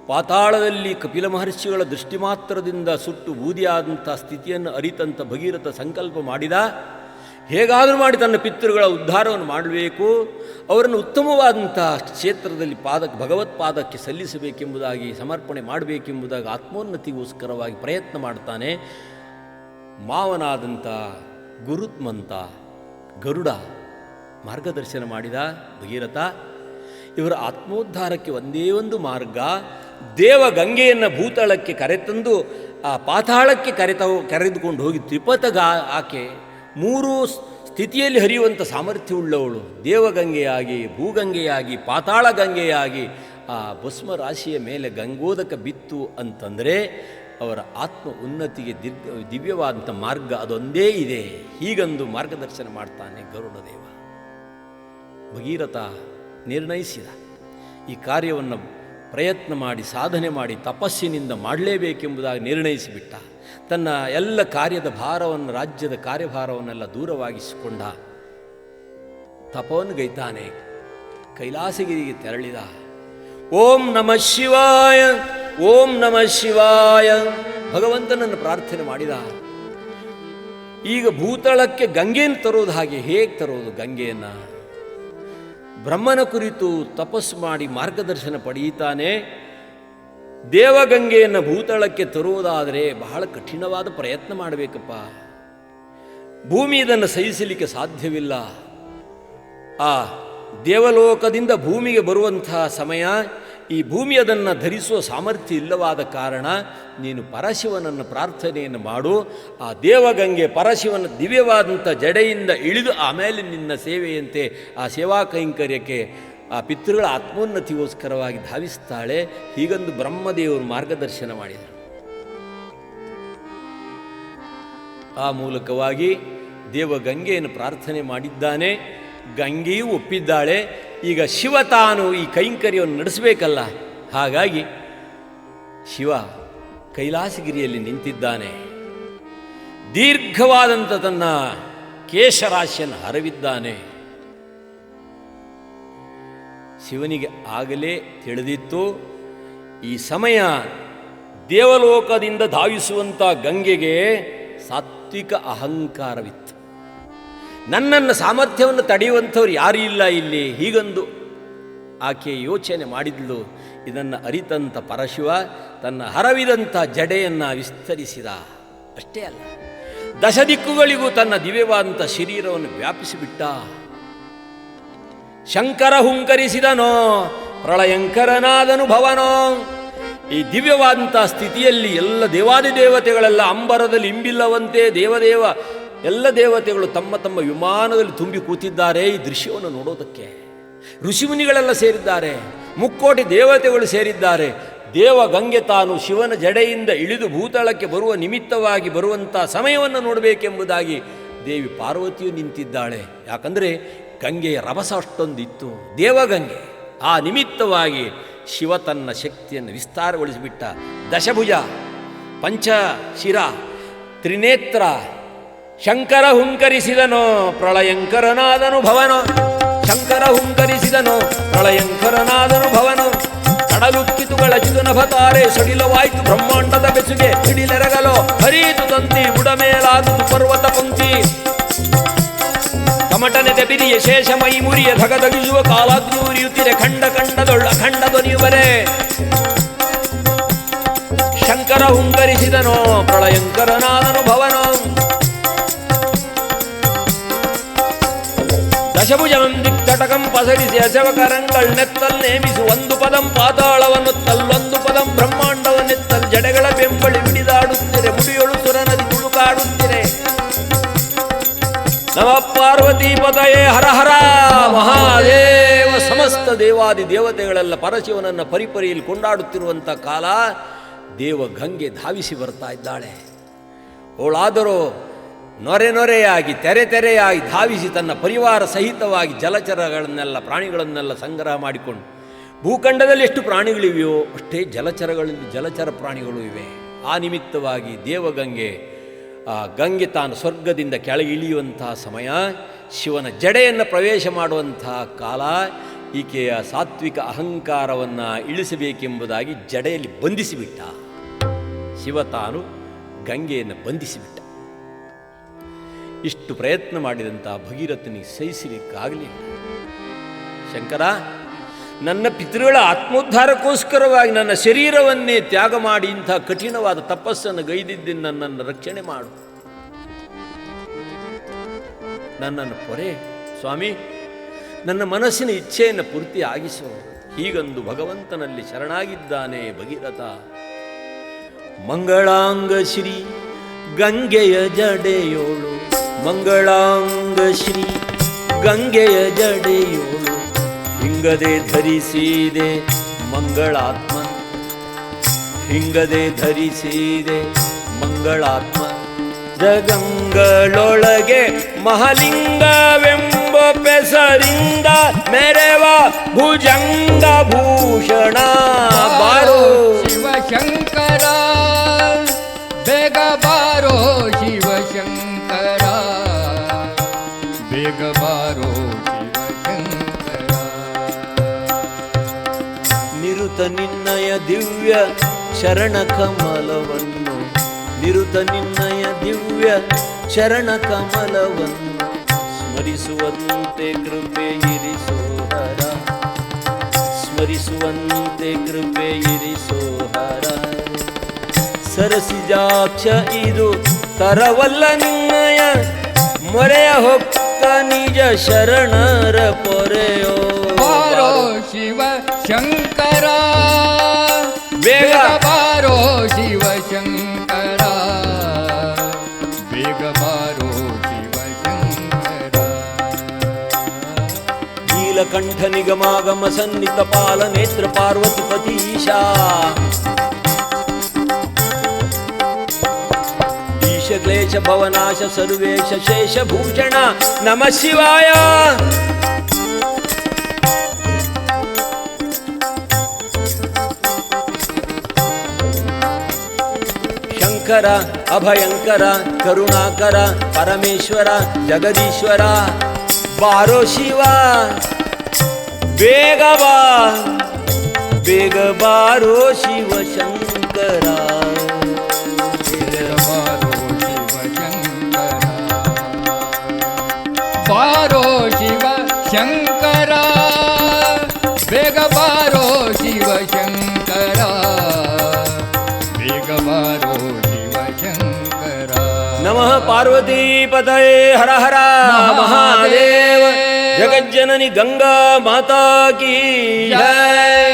ಪಾತಾಳದಲ್ಲಿ ಕಪಿಲ ಮಹರ್ಷಿಗಳ ದೃಷ್ಟಿ ಮಾತ್ರದಿಂದ ಸುಟ್ಟು ಬೂದಿಯಾದಂಥ ಸ್ಥಿತಿಯನ್ನು ಅರಿತಂಥ ಭಗೀರಥ ಸಂಕಲ್ಪ ಮಾಡಿದ. ಹೇಗಾದರೂ ಮಾಡಿ ತನ್ನ ಪಿತೃಗಳ ಉದ್ಧಾರವನ್ನು ಮಾಡಬೇಕು, ಅವರನ್ನು ಉತ್ತಮವಾದಂಥ ಕ್ಷೇತ್ರದಲ್ಲಿ ಭಗವತ್ಪಾದಕ್ಕೆ ಸಲ್ಲಿಸಬೇಕೆಂಬುದಾಗಿ, ಸಮರ್ಪಣೆ ಮಾಡಬೇಕೆಂಬುದಾಗಿ ಆತ್ಮೋನ್ನತಿಗೋಸ್ಕರವಾಗಿ ಪ್ರಯತ್ನ ಮಾಡ್ತಾನೆ. ಮಾವನಾದಂಥ ಗುರುತ್ಮಂತ ಗರುಡ ಮಾರ್ಗದರ್ಶನ ಮಾಡಿದ ಭಗೀರಥ. ಇವರ ಆತ್ಮೋದ್ಧಾರಕ್ಕೆ ಒಂದೇ ಒಂದು ಮಾರ್ಗ, ದೇವಗಂಗೆಯನ್ನು ಭೂತಳಕ್ಕೆ ಕರೆತಂದು ಆ ಪಾತಾಳಕ್ಕೆ ಕರೆದುಕೊಂಡು ಹೋಗಿ ತ್ರಿಪಥಗ ಆಕೆ 3 ಸ್ಥಿತಿಯಲ್ಲಿ ಹರಿಯುವಂಥ ಸಾಮರ್ಥ್ಯವುಳ್ಳವಳು, ದೇವಗಂಗೆಯಾಗಿ, ಭೂಗಂಗೆಯಾಗಿ, ಪಾತಾಳ ಗಂಗೆಯಾಗಿ ಆ ಭಸ್ಮ ರಾಶಿಯ ಮೇಲೆ ಗಂಗೋದಕ ಬಿತ್ತು ಅಂತಂದರೆ ಅವರ ಆತ್ಮ ಉನ್ನತಿಗೆ ದಿವ್ಯವಾದಂಥ ಮಾರ್ಗ ಅದೊಂದೇ ಇದೆ. ಹೀಗಂದು ಮಾರ್ಗದರ್ಶನ ಮಾಡ್ತಾನೆ ಗರುಡದೇವ. ಭಗೀರಥ ನಿರ್ಣಯಿಸಿದ ಈ ಕಾರ್ಯವನ್ನು ಪ್ರಯತ್ನ ಮಾಡಿ ಸಾಧನೆ ಮಾಡಿ ತಪಸ್ಸಿನಿಂದ ಮಾಡಲೇಬೇಕೆಂಬುದಾಗಿ ನಿರ್ಣಯಿಸಿಬಿಟ್ಟ. ತನ್ನ ಎಲ್ಲ ಕಾರ್ಯದ ಭಾರವನ್ನು, ರಾಜ್ಯದ ಕಾರ್ಯಭಾರವನ್ನೆಲ್ಲ ದೂರವಾಗಿಸಿಕೊಂಡ ತಪವನ್ನು ಗೈತಾನೆ. ಕೈಲಾಸಗಿರಿಗೆ ತೆರಳಿದ. ಓಂ ನಮಃ ಶಿವಾಯ, ಓಂ ನಮಃ ಶಿವಾಯ ಭಗವಂತನನ್ನು ಪ್ರಾರ್ಥನೆ ಮಾಡಿದ. ಈಗ ಭೂತಳಕ್ಕೆ ಗಂಗೆಯನ್ನು ತರೋದು ಹಾಗೆ ಹೇಗೆ ತರೋದು ಗಂಗೆಯನ್ನು? ಬ್ರಹ್ಮನ ಕುರಿತು ತಪಸ್ಸು ಮಾಡಿ ಮಾರ್ಗದರ್ಶನ ಪಡೆಯುತ್ತಾನೆ. ದೇವಗಂಗೆಯನ್ನು ಭೂತಳಕ್ಕೆ ತರುವುದಾದರೆ ಬಹಳ ಕಠಿಣವಾದ ಪ್ರಯತ್ನ ಮಾಡಬೇಕಪ್ಪ. ಭೂಮಿ ಇದನ್ನು ಸಹಿಸಲಿಕ್ಕೆ ಸಾಧ್ಯವಿಲ್ಲ. ಆ ದೇವಲೋಕದಿಂದ ಭೂಮಿಗೆ ಬರುವಂತಹ ಸಮಯ, ಈ ಭೂಮಿ ಅದನ್ನು ಧರಿಸುವ ಸಾಮರ್ಥ್ಯ ಇಲ್ಲವಾದ ಕಾರಣ ನೀನು ಪರಶಿವನನ್ನು ಪ್ರಾರ್ಥನೆಯನ್ನು ಮಾಡು. ಆ ದೇವಗಂಗೆ ಪರಶಿವನ ದಿವ್ಯವಾದಂಥ ಜಡೆಯಿಂದ ಇಳಿದು ಆಮೇಲೆ ನಿನ್ನ ಸೇವೆಯಂತೆ ಆ ಸೇವಾ ಕೈಂಕರ್ಯಕ್ಕೆ ಆ ಪಿತೃಗಳ ಆತ್ಮೋನ್ನತಿಗೋಸ್ಕರವಾಗಿ ಧಾವಿಸ್ತಾಳೆ. ಹೀಗಂದು ಬ್ರಹ್ಮದೇವರು ಮಾರ್ಗದರ್ಶನ ಮಾಡಿದರು. ಆ ಮೂಲಕವಾಗಿ ದೇವಗಂಗೆಯನ್ನು ಪ್ರಾರ್ಥನೆ ಮಾಡಿದ್ದಾನೆ. ಗಂಗೆಯೂ ಒಪ್ಪಿದ್ದಾಳೆ. ಈಗ ಶಿವ ತಾನು ಈ ಕೈಂಕರ್ಯವನ್ನು ನಡೆಸಬೇಕಲ್ಲ, ಹಾಗಾಗಿ ಶಿವ ಕೈಲಾಸಗಿರಿಯಲ್ಲಿ ನಿಂತಿದ್ದಾನೆ. ದೀರ್ಘವಾದಂಥ ತನ್ನ ಕೇಶರಾಶಿಯನ್ನು ಹರವಿದ್ದಾನೆ. ಶಿವನಿಗೆ ಆಗಲೇ ತಿಳಿದಿತ್ತು ಈ ಸಮಯ ದೇವಲೋಕದಿಂದ ಧಾವಿಸುವಂಥ ಗಂಗೆಗೆ ಸಾತ್ವಿಕ ಅಹಂಕಾರವಿತ್ತು. ನನ್ನನ್ನು ಸಾಮರ್ಥ್ಯವನ್ನು ತಡೆಯುವಂಥವ್ರು ಯಾರೂ ಇಲ್ಲ ಇಲ್ಲಿ, ಹೀಗಂದು ಆಕೆ ಯೋಚನೆ ಮಾಡಿದ್ಲು. ಇದನ್ನು ಅರಿತಂಥ ಪರಶಿವ ತನ್ನ ಹರವಿದಂಥ ಜಡೆಯನ್ನು ವಿಸ್ತರಿಸಿದ. ಅಷ್ಟೇ ಅಲ್ಲ, ದಶದಿಕ್ಕುಗಳಿಗೂ ತನ್ನ ದಿವ್ಯವಾದಂಥ ಶರೀರವನ್ನು ವ್ಯಾಪಿಸಿಬಿಟ್ಟ. ಶಂಕರ ಹುಂಕರಿಸಿದನೋ, ಪ್ರಳಯಂಕರನಾದನು ಭವನೋ. ಈ ದಿವ್ಯವಾದಂಥ ಸ್ಥಿತಿಯಲ್ಲಿ ಎಲ್ಲ ದೇವಾದಿದೇವತೆಗಳೆಲ್ಲ ಅಂಬರದಲ್ಲಿ ಇಂಬಿಲ್ಲವಂತೆ ದೇವದೇವ ಎಲ್ಲ ದೇವತೆಗಳು ತಮ್ಮ ತಮ್ಮ ವಿಮಾನದಲ್ಲಿ ತುಂಬಿ ಕೂತಿದ್ದಾರೆ ಈ ದೃಶ್ಯವನ್ನು ನೋಡೋದಕ್ಕೆ. ಋಷಿಮುನಿಗಳೆಲ್ಲ ಸೇರಿದ್ದಾರೆ, ಮುಕ್ಕೋಟಿ ದೇವತೆಗಳು ಸೇರಿದ್ದಾರೆ. ದೇವಗಂಗೆ ತಾನು ಶಿವನ ಜಡೆಯಿಂದ ಇಳಿದು ಭೂತಳಕ್ಕೆ ಬರುವ ನಿಮಿತ್ತವಾಗಿ ಬರುವಂಥ ಸಮಯವನ್ನು ನೋಡಬೇಕೆಂಬುದಾಗಿ ದೇವಿ ಪಾರ್ವತಿಯು ನಿಂತಿದ್ದಾಳೆ. ಯಾಕಂದರೆ ಗಂಗೆಯ ರಭಸ ಅಷ್ಟೊಂದಿತ್ತು. ದೇವಗಂಗೆ ಆ ನಿಮಿತ್ತವಾಗಿ ಶಿವ ತನ್ನ ಶಕ್ತಿಯನ್ನು ವಿಸ್ತಾರಗೊಳಿಸಿಬಿಟ್ಟ. ದಶಭುಜ, ಪಂಚಶಿರ, ತ್ರಿನೇತ್ರ. ಶಂಕರ ಹುಂಕರಿಸಿದನೋ, ಪ್ರಳಯಂಕರನಾದನು ಭವನೋ. ಶಂಕರ ಹುಂಕರಿಸಿದನೋ, ಪ್ರಳಯಂಕರನಾದನು ಭವನೋ. ಕಡಲುಕ್ಕಿತುಗಳ ಜಿದುನಭತಾರೆ ಸಡಿಲವಾಯಿತು ಬ್ರಹ್ಮಾಂಡದ ಬೆಸುಗೆ. ಹಿಡಿಲೆರಗಲೋ ಹರಿಯಿತು ತಂತಿ, ಬುಡಮೇಲಾದುದು ಪರ್ವತ ಪಂಕ್ತಿ. ಕಮಟನೆದೆ ಬಿರಿಯ ಶೇಷ ಮೈ ಮುರಿಯ ಧಗಧಗಿಸುವ ಕಾಲಾಗ್ನಿ ಉರಿಯುತ್ತಿರೆ. ಖಂಡ ಖಂಡದೊಳ್ಳ ಖಂಡ ಧ್ವನಿಯುವರೆ. ಶಂಕರ ಹುಂಕರಿಸಿದನೋ, ಪ್ರಳಯಂಕರನಾದನು ಭವನೋ. ದಶಭುಜಂ ದಿಕ್ತಟಕಂ ಪಸರಿಸಿ ಅಸವಕರಂಗಳ್ ನೆತ್ತಲ್ ನೇಮಿಸು. ಒಂದು ಪದಂ ಪಾತಾಳವನ್ನು ತಲ್ಲೊಂದು ಪದಂ ಬ್ರಹ್ಮಾಂಡವನ್ನೆತ್ತಲ್. ಜಡೆಗಳ ಬೆಂಬಳಿ ಬಿಡಿದಾಡುತ್ತಿರೆ, ಮುಡಿಯೊಳು ಸುರ ನದಿ ತುಳುಕಾಡುತ್ತಿರೆ. ನಮ ಪಾರ್ವತಿ ಪದಯೇ ಹರ ಹರ ಮಹಾದೇವ. ಸಮಸ್ತ ದೇವಾದಿ ದೇವತೆಗಳೆಲ್ಲ ಪರಶಿವನನ್ನು ಪರಿಪರಿಯಲ್ಲಿ ಕೊಂಡಾಡುತ್ತಿರುವಂಥ ಕಾಲ ದೇವಗಂಗೆ ಧಾವಿಸಿ ಬರ್ತಾ ಇದ್ದಾಳೆ. ಅವಳಾದರೂ ನೊರೆ ನೊರೆಯಾಗಿ ತೆರೆ ತೆರೆಯಾಗಿ ಧಾವಿಸಿ ತನ್ನ ಪರಿವಾರ ಸಹಿತವಾಗಿ ಜಲಚರಗಳನ್ನೆಲ್ಲ ಪ್ರಾಣಿಗಳನ್ನೆಲ್ಲ ಸಂಗ್ರಹ ಮಾಡಿಕೊಂಡು, ಭೂಖಂಡದಲ್ಲಿ ಎಷ್ಟು ಪ್ರಾಣಿಗಳಿವೆಯೋ ಅಷ್ಟೇ ಜಲಚರಗಳಲ್ಲಿ ಜಲಚರ ಪ್ರಾಣಿಗಳು ಇವೆ. ಆ ನಿಮಿತ್ತವಾಗಿ ದೇವಗಂಗೆ ಆ ಗಂಗೆ ತಾನು ಸ್ವರ್ಗದಿಂದ ಕೆಳಗಿಳಿಯುವಂತಹ ಸಮಯ, ಶಿವನ ಜಡೆಯನ್ನು ಪ್ರವೇಶ ಮಾಡುವಂತಹ ಕಾಲ. ಈಕೆಯ ಸಾತ್ವಿಕ ಅಹಂಕಾರವನ್ನು ಇಳಿಸಬೇಕೆಂಬುದಾಗಿ ಜಡೆಯಲ್ಲಿ ಬಂಧಿಸಿಬಿಟ್ಟ ಶಿವ. ತಾನು ಗಂಗೆಯನ್ನು ಬಂಧಿಸಿಬಿಟ್ಟ. ಇಷ್ಟು ಪ್ರಯತ್ನ ಮಾಡಿದಂಥ ಭಗೀರಥನಿಗೆ ಸಹಿಸಲಿಕ್ಕಾಗಲಿಲ್ಲ. ಶಂಕರ, ನನ್ನ ಪಿತೃಗಳ ಆತ್ಮೋದ್ಧಾರಕ್ಕೋಸ್ಕರವಾಗಿ ನನ್ನ ಶರೀರವನ್ನೇ ತ್ಯಾಗ ಮಾಡಿ ಇಂಥ ಕಠಿಣವಾದ ತಪಸ್ಸನ್ನು ಗೈದಿದ್ದೀನಿ, ನನ್ನನ್ನು ರಕ್ಷಣೆ ಮಾಡು. ನನ್ನನ್ನು ಪೊರೆ ಸ್ವಾಮಿ, ನನ್ನ ಮನಸ್ಸಿನ ಇಚ್ಛೆಯನ್ನು ಪೂರ್ತಿ ಆಗಿಸೋ. ಹೀಗಂದು ಭಗವಂತನಲ್ಲಿ ಶರಣಾಗಿದ್ದಾನೆ ಭಗೀರಥ. ಮಂಗಳಾಂಗ ಶ್ರೀ ಗಂಗೆಯ ಜಡೆಯೋಳು, ಮಂಗಳಾಂಗ ಶ್ರೀ ಗಂಗೆಯ ಜಡೆಯೋಳು, ಹಿಂಗದೆ ಧರಿಸಿದೆ ಮಂಗಳಾತ್ಮ, ಹಿಂಗದೆ ಧರಿಸಿದೆ ಮಂಗಳಾತ್ಮ. ಜಗಂಗಳೊಳಗೆ ಮಹಾಲಿಂಗವೆಂಬ ಪೆಸರಿಂದ ಮೆರೆವ ಭುಜಂಗ ಭೂಷಣ. ಬಾರೋ ಶಿವಶಂಕರ, ಬೇಗ ಬಾರೋ ಶಿವಶಂಕರ, ಬೇಗ ಬಾರೋ ಶಿವಶಂಕರ. ನಿರುತ ನಿನ್ನಯ ದಿವ್ಯ ಶರಣ ಕಮಲವನ್ನು, ನಿರುತ ನಿನ್ನಯ ದಿವ್ಯ ಶರಣ ಕಮಲವನ್ನು ಸ್ಮರಿಸುವಂತೆ ಕೃಪೆ ಇರಿಸೋಹರ, ಸ್ಮರಿಸುವಂತೆ ಕೃಪೆ ಇರಿಸೋಹರ. ಸರಸಿಜಾಕ್ಷ ಇದು ತರವಲ್ಲ ನಿನ್ನಯ ಮೊರೆಯ ಹೊಕ್ಕ ನಿಜ ಶರಣರ ಪೊರೆಯೋ. ಬಾರೋ ಶಿವ ಶಂಕರ, ಬೇಗ ಬಾರೋ ಶಿವಶಂಕರ, ಬೇಗ ಬಾರೋ ಶಿವಶಂಕರ. ನೀಲಕಂಠ ನಿಗಮಾಗಮ ಸನ್ನಿತ ಪಾಲ ನೇತ್ರ ಪಾರ್ವತಿ ಪತೀಶಾ, ಈಶ ಕ್ಲೇಶ ಭವನಾಶ ಸರ್ವೇಶ ಶೇಷ ಭೂಷಣ ನಮಃ ಶಿವಾಯ. ಶಂಕರ ಅಭಯಂಕರ ಕರುಣಾಕರ ಪರಮೇಶ್ವರ ಜಗದೀಶ್ವರ. ಬಾರೋ ಶಿವ ಬೇಗ ಬಾ, ಬೇಗ ಬಾರೋ ಶಿವ ಶಂಕರ, ಬಾರೋ ಶಿವಶಂಕರ, ಬಾರೋ ಶಿವ ಶಂಕರ, ಬೇಗ ಬಾರೋ ಶಿವಶಂಕರ, ಬೇಗ ಬಾರೋ ಶಿವಶಂಕರ. ನಮಃ ಪಾರ್ವತಿ ಪತಯೇ ಹರ ಹರ ಮಹಾದೇವ. ಜಗಜ್ಜನನಿ ಗಂಗಾ ಮಾತಾ ಕೀ ಜೈ.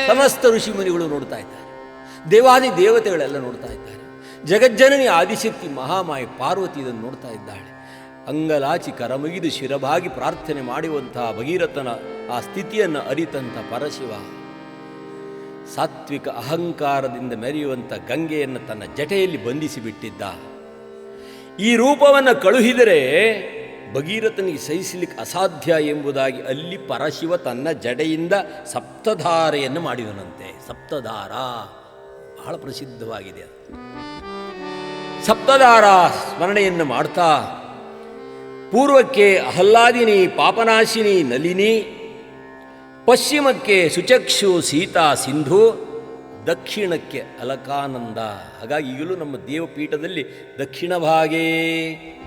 ಸಮಸ್ತ ಋಷಿಮುನಿಗಳು ನೋಡ್ತಾ ಇದ್ದಾರೆ, ದೇವಾದಿ ದೇವತೆಗಳೆಲ್ಲ ನೋಡ್ತಾ ಇದ್ದಾರೆ. ಜಗಜ್ಜನನಿ ಆದಿಶಕ್ತಿ ಮಹಾಮಾಯಿ ಪಾರ್ವತಿ ಇದನ್ನು ನೋಡ್ತಾ ಇದ್ದಾಳೆ. ಅಂಗಲಾಚಿ ಕರಮುಗಿದು ಶಿರಭಾಗಿ ಪ್ರಾರ್ಥನೆ ಮಾಡುವಂತಹ ಭಗೀರಥನ ಆ ಸ್ಥಿತಿಯನ್ನು ಅರಿತಂಥ ಪರಶಿವ ಸಾತ್ವಿಕ ಅಹಂಕಾರದಿಂದ ಮೆರೆಯುವಂಥ ಗಂಗೆಯನ್ನು ತನ್ನ ಜಟೆಯಲ್ಲಿ ಬಂಧಿಸಿಬಿಟ್ಟಿದ್ದ. ಈ ರೂಪವನ್ನು ಕಳುಹಿದರೆ ಭಗೀರಥನಿಗೆ ಸಹಿಸಲಿಕ್ಕೆ ಅಸಾಧ್ಯ ಎಂಬುದಾಗಿ ಅಲ್ಲಿ ಪರಶಿವ ತನ್ನ ಜಡೆಯಿಂದ ಸಪ್ತಧಾರೆಯನ್ನು ಮಾಡಿದನಂತೆ. ಸಪ್ತಧಾರ ಬಹಳ ಪ್ರಸಿದ್ಧವಾಗಿದೆ. ಸಪ್ತಧಾರ ಸ್ಮರಣೆಯನ್ನು ಮಾಡ್ತಾ ಪೂರ್ವಕ್ಕೆ ಆಹ್ಲಾದಿನಿ ಪಾಪನಾಶಿನಿ ನಲಿನಿ, ಪಶ್ಚಿಮಕ್ಕೆ ಸುಚಕ್ಷು ಸೀತಾ ಸಿಂಧು, ದಕ್ಷಿಣಕ್ಕೆ ಅಲಕಾನಂದ. ಹಾಗಾಗಿ ಈಗಲೂ ನಮ್ಮ ದೇವಪೀಠದಲ್ಲಿ ದಕ್ಷಿಣ ಭಾಗೇ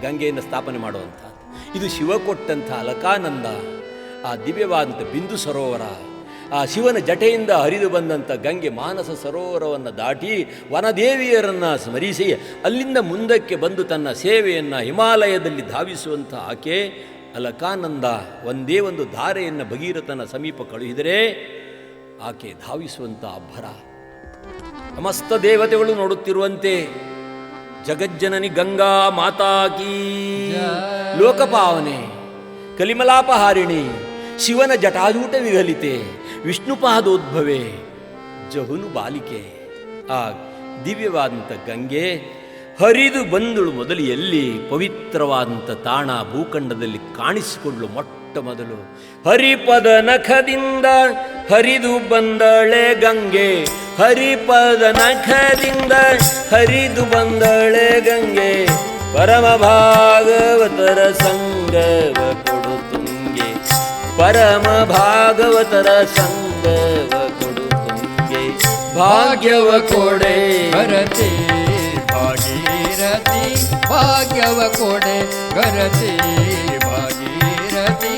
ಗಂಗೆಯನ್ನು ಸ್ಥಾಪನೆ ಮಾಡುವಂಥದ್ದು. ಇದು ಶಿವ ಕೊಟ್ಟಂಥ ಅಲಕಾನಂದ, ಆ ದಿವ್ಯವಾದಂಥ ಬಿಂದು ಸರೋವರ. ಆ ಶಿವನ ಜಟೆಯಿಂದ ಹರಿದು ಬಂದಂಥ ಗಂಗೆ ಮಾನಸ ಸರೋವರವನ್ನು ದಾಟಿ ವನದೇವಿಯರನ್ನು ಸ್ಮರಿಸಿ ಅಲ್ಲಿಂದ ಮುಂದಕ್ಕೆ ಬಂದು ತನ್ನ ಸೇವೆಯನ್ನು ಹಿಮಾಲಯದಲ್ಲಿ ಧಾವಿಸುವಂಥ ಆಕೆ ಅಲಕಾನಂದ. ಒಂದೇ ಒಂದು ಧಾರೆಯನ್ನು ಭಗೀರಥನ ಸಮೀಪ ಕಳುಹಿದರೆ ಆಕೆ ಧಾವಿಸುವಂಥ ಅಬ್ಬರ. ಸಮಸ್ತ ದೇವತೆಗಳು ನೋಡುತ್ತಿರುವಂತೆ ಜಗಜ್ಜನನಿ ಗಂಗಾ ಮಾತಾ ಕೀ ಲೋಕಪಾವನೆ ಕಲಿಮಲಾಪಹಾರಿಣಿ ಶಿವನ ಜಟಾಜೂಟ ವಿಗಲಿತೆ ವಿಷ್ಣುಪಾದೋದ್ಭವೆ ಜಹುನು ಬಾಲಿಕೆ. ಆ ದಿವ್ಯವಾದಂಥ ಗಂಗೆ ಹರಿದು ಬಂದಳು ಮೊದಲು ಎಲ್ಲಿ ಪವಿತ್ರವಾದಂಥ ತಾಣ ಭೂಖಂಡದಲ್ಲಿ ಕಾಣಿಸಿಕೊಂಡಳು ಮೊಟ್ಟ ಮೊದಲು. ಹರಿಪದ ನಖದಿಂದ ಹರಿದು ಬಂದಳೆ ಗಂಗೆ, ಹರಿಪದ ನಖದಿಂದ ಹರಿದು ಬಂದಳೆ ಗಂಗೆ, ಪರಮ ಭಾಗವತರ ಸಂಗವ ಕೊಡು ತುಂಗೆ, ಪರಮ ಭಾಗವತರ ಸಂಗವ ಕೊಡು ತುಂಗೆ, ಭಾಗ್ಯವ ಕೊಡೆ ಗರತಿ ಭಾಗೀರಥಿ, ಭಾಗ್ಯವ ಕೊಡೆ ಗರತಿ ಭಾಗೀರಥಿ,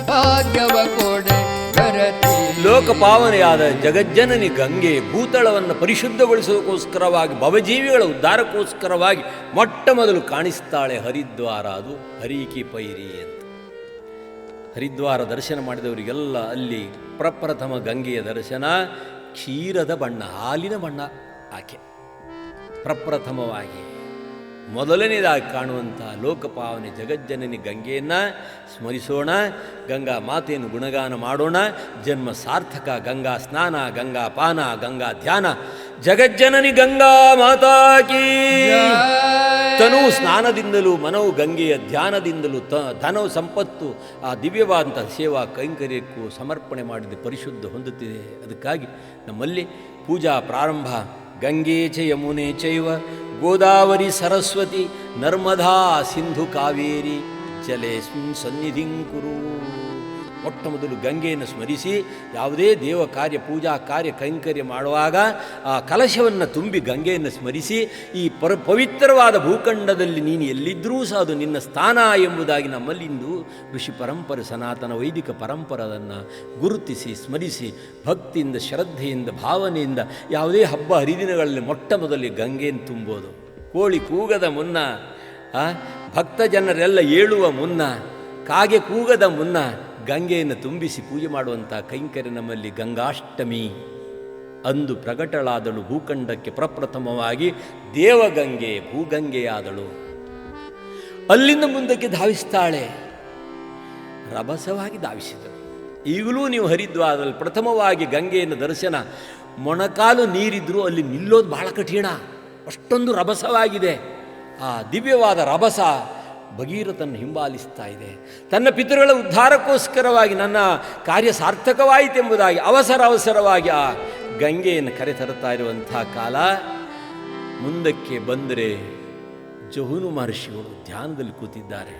ಭಾಗ್ಯವ ಕೊಡೆ ಗರತಿ. ಲೋಕಪಾವನೆಯಾದ ಜಗಜ್ಜನನಿ ಗಂಗೆ ಭೂತಳವನ್ನು ಪರಿಶುದ್ಧಗೊಳಿಸೋದಕ್ಕೋಸ್ಕರವಾಗಿ ಭವಜೀವಿಗಳ ಉದ್ಧಾರಕ್ಕೋಸ್ಕರವಾಗಿ ಮೊಟ್ಟ ಮೊದಲು ಕಾಣಿಸ್ತಾಳೆ ಹರಿದ್ವಾರ. ಅದು ಹರೀಕಿ ಪೈರಿ ಅಂತ. ಹರಿದ್ವಾರ ದರ್ಶನ ಮಾಡಿದವರಿಗೆಲ್ಲ ಅಲ್ಲಿ ಪ್ರಪ್ರಥಮ ಗಂಗೆಯ ದರ್ಶನ. ಕ್ಷೀರದ ಬಣ್ಣ, ಹಾಲಿನ ಬಣ್ಣ ಆಕೆ ಪ್ರಪ್ರಥಮವಾಗಿ ಮೊದಲನೇದಾಗಿ ಕಾಣುವಂಥ ಲೋಕಪಾವನೆ ಜಗಜ್ಜನನಿ ಗಂಗೆಯನ್ನು ಸ್ಮರಿಸೋಣ. ಗಂಗಾ ಮಾತೆಯನ್ನು ಗುಣಗಾನ ಮಾಡೋಣ. ಜನ್ಮ ಸಾರ್ಥಕ. ಗಂಗಾ ಸ್ನಾನ, ಗಂಗಾ ಪಾನ, ಗಂಗಾ ಧ್ಯಾನ. ಜಗಜ್ಜನನಿ ಗಂಗಾ ಮಾತಾ ಕೀ. ತನು ಸ್ನಾನದಿಂದಲೂ ಮನವು ಗಂಗೆಯ ಧ್ಯಾನದಿಂದಲೂ ಧನವು ಸಂಪತ್ತು ಆ ದಿವ್ಯವಾದಂಥ ಸೇವಾ ಕೈಂಕರ್ಯಕ್ಕೂ ಸಮರ್ಪಣೆ ಮಾಡಿದ ಪರಿಶುದ್ಧ ಹೊಂದುತ್ತಿದೆ. ಅದಕ್ಕಾಗಿ ನಮ್ಮಲ್ಲಿ ಪೂಜಾ ಪ್ರಾರಂಭ. ಗಂಗೆ ಚ ಯಮುನೆ ಚೈವ ಗೋದಾವರಿ ಸರಸ್ವತಿ ನರ್ಮದಾ ಸಿಂಧು ಕಾವೇರಿ ಜಲೇಸ್ಮಿನ್ ಸನ್ನಿಧಿಂ ಕುರು. ಮೊಟ್ಟ ಮೊದಲು ಗಂಗೆಯನ್ನು ಸ್ಮರಿಸಿ ಯಾವುದೇ ದೇವ ಕಾರ್ಯ ಪೂಜಾ ಕಾರ್ಯ ಕೈಂಕರ್ಯ ಮಾಡುವಾಗ ಆ ಕಲಶವನ್ನು ತುಂಬಿ ಗಂಗೆಯನ್ನು ಸ್ಮರಿಸಿ ಈ ಪವಿತ್ರವಾದ ಭೂಖಂಡದಲ್ಲಿ ನೀನು ಎಲ್ಲಿದ್ದರೂ ಸಹ ಅದು ನಿನ್ನ ಸ್ಥಾನ ಎಂಬುದಾಗಿ ನಮ್ಮಲ್ಲಿಂದು ಋಷಿ ಪರಂಪರೆ ಸನಾತನ ವೈದಿಕ ಪರಂಪರೆಯನ್ನು ಗುರುತಿಸಿ ಸ್ಮರಿಸಿ ಭಕ್ತಿಯಿಂದ ಶ್ರದ್ಧೆಯಿಂದ ಭಾವನೆಯಿಂದ ಯಾವುದೇ ಹಬ್ಬ ಹರಿದಿನಗಳಲ್ಲಿ ಮೊಟ್ಟ ಮೊದಲು ಗಂಗೆಯನ್ನು ತುಂಬೋದು. ಕೋಳಿ ಕೂಗದ ಮುನ್ನ, ಭಕ್ತ ಜನರೆಲ್ಲ ಏಳುವ ಮುನ್ನ, ಕಾಗೆ ಕೂಗದ ಮುನ್ನ ಗಂಗೆಯನ್ನು ತುಂಬಿಸಿ ಪೂಜೆ ಮಾಡುವಂಥ ಕೈಂಕರ್ಯ ನಮ್ಮಲ್ಲಿ ಗಂಗಾಷ್ಟಮಿ. ಅಂದು ಪ್ರಗಟಳಾದಳು ಭೂಖಂಡಕ್ಕೆ ಪ್ರಪ್ರಥಮವಾಗಿ ದೇವಗಂಗೆ ಭೂಗಂಗೆಯಾದಳು. ಅಲ್ಲಿಂದ ಮುಂದಕ್ಕೆ ಧಾವಿಸ್ತಾಳೆ. ರಭಸವಾಗಿ ಧಾವಿಸಿದಳು. ಈಗಲೂ ನೀವು ಹರಿದ್ವಾರದಲ್ಲಿ ಪ್ರಥಮವಾಗಿ ಗಂಗೆಯನ್ನು ದರ್ಶನ, ಮೊಣಕಾಲು ನೀರಿದ್ರೂ ಅಲ್ಲಿ ನಿಲ್ಲೋದು ಬಹಳ ಕಠಿಣ, ಅಷ್ಟೊಂದು ರಭಸವಾಗಿದೆ. ಆ ದಿವ್ಯವಾದ ರಭಸ ಭಗೀರಥನ್ನು ಹಿಂಬಾಲಿಸ್ತಾ ಇದೆ. ತನ್ನ ಪಿತೃಗಳ ಉದ್ಧಾರಕ್ಕೋಸ್ಕರವಾಗಿ ನನ್ನ ಕಾರ್ಯ ಸಾರ್ಥಕವಾಯಿತೆಂಬುದಾಗಿ ಅವಸರವಾಗಿ ಆ ಗಂಗೆಯನ್ನು ಕರೆತರುತ್ತಾ ಇರುವಂಥ ಕಾಲ. ಮುಂದಕ್ಕೆ ಬಂದರೆ ಜಹುನು ಮಹರ್ಷಿಗಳು ಧ್ಯಾನದಲ್ಲಿ ಕೂತಿದ್ದಾರೆ.